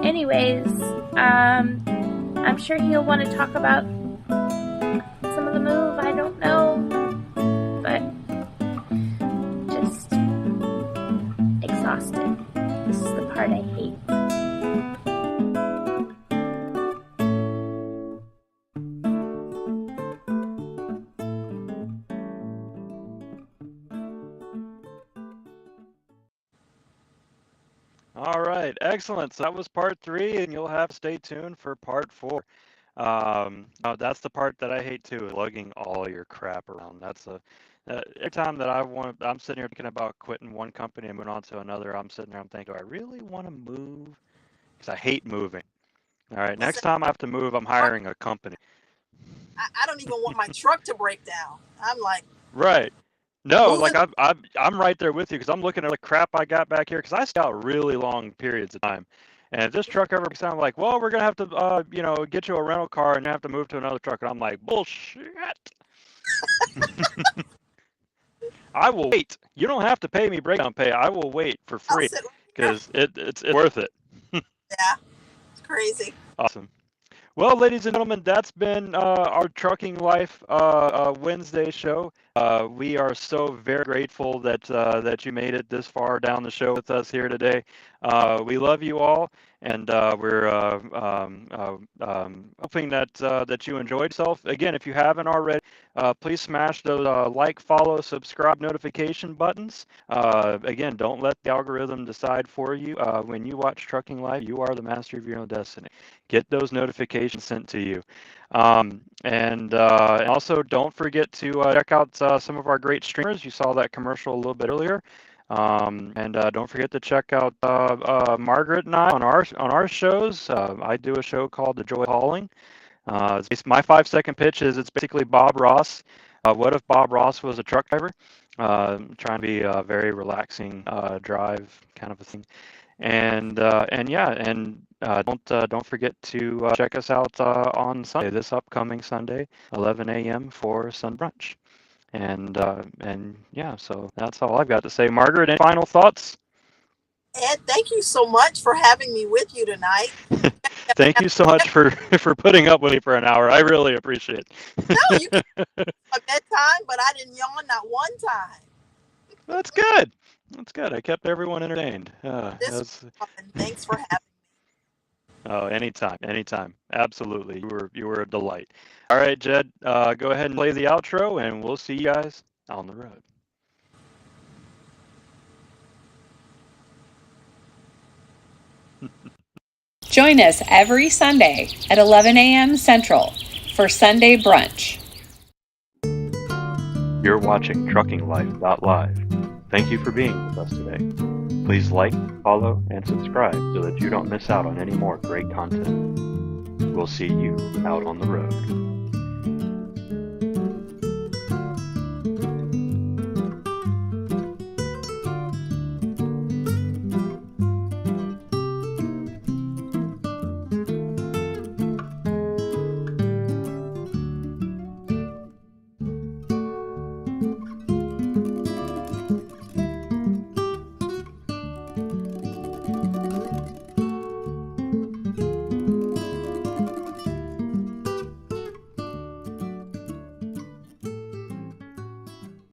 anyways, I'm sure he'll want to talk about some of the move. I don't know, but just exhausted. This is the part I hate. All right, excellent. So that was part 3, and you'll have to stay tuned for part 4. That's the part that I hate too, is lugging all your crap around. That's every time that I'm sitting here thinking about quitting one company and moving on to another. I'm sitting there, I'm thinking, do I really want to move? Because I hate moving. All right, next time I have to move, I'm hiring a company. I don't even want my truck to break down. I'm like, right. No, moving. like I'm right there with you, because I'm looking at the crap I got back here, because I stay out really long periods of time. And if this truck ever breaks down, I'm like, well, we're gonna have to get you a rental car and you have to move to another truck. And I'm like, bullshit. I will wait. You don't have to pay me breakdown pay. I will wait for free, because it's worth it. Yeah, it's crazy. Awesome. Well, ladies and gentlemen, that's been our Trucking Life Wednesday show. We are so very grateful that you made it this far down the show with us here today. We love you all, and we're hoping that you enjoyed yourself. Again, if you haven't already, please smash those like, follow, subscribe, notification buttons. Again, don't let the algorithm decide for you. When you watch Trucking Life, you are the master of your own destiny. Get those notifications sent to you. And also don't forget to check out some of our great streamers. You saw that commercial a little bit earlier. And don't forget to check out Margaret and I on our shows. I do a show called The Joy of Hauling. My 5-second pitch is, it's basically Bob Ross. What if Bob Ross was a truck driver? Trying to be a very relaxing drive kind of a thing. And yeah, and don't forget to check us out on Sunday, this upcoming Sunday, 11 a.m. for Sun Brunch. And yeah, so that's all I've got to say. Margaret, any final thoughts? Ed, thank you so much for having me with you tonight. Thank you so much for putting up with me for an hour. I really appreciate it. No, you a bedtime, but I didn't yawn not one time. That's good. That's good. I kept everyone entertained. Thanks for having me. Oh, anytime. Absolutely. You were a delight. All right, Jed, go ahead and play the outro, and we'll see you guys on the road. Join us every Sunday at 11 a.m. Central for Sunday Brunch. You're watching TruckingLife.live. Thank you for being with us today. Please like, follow, and subscribe so that you don't miss out on any more great content. We'll see you out on the road.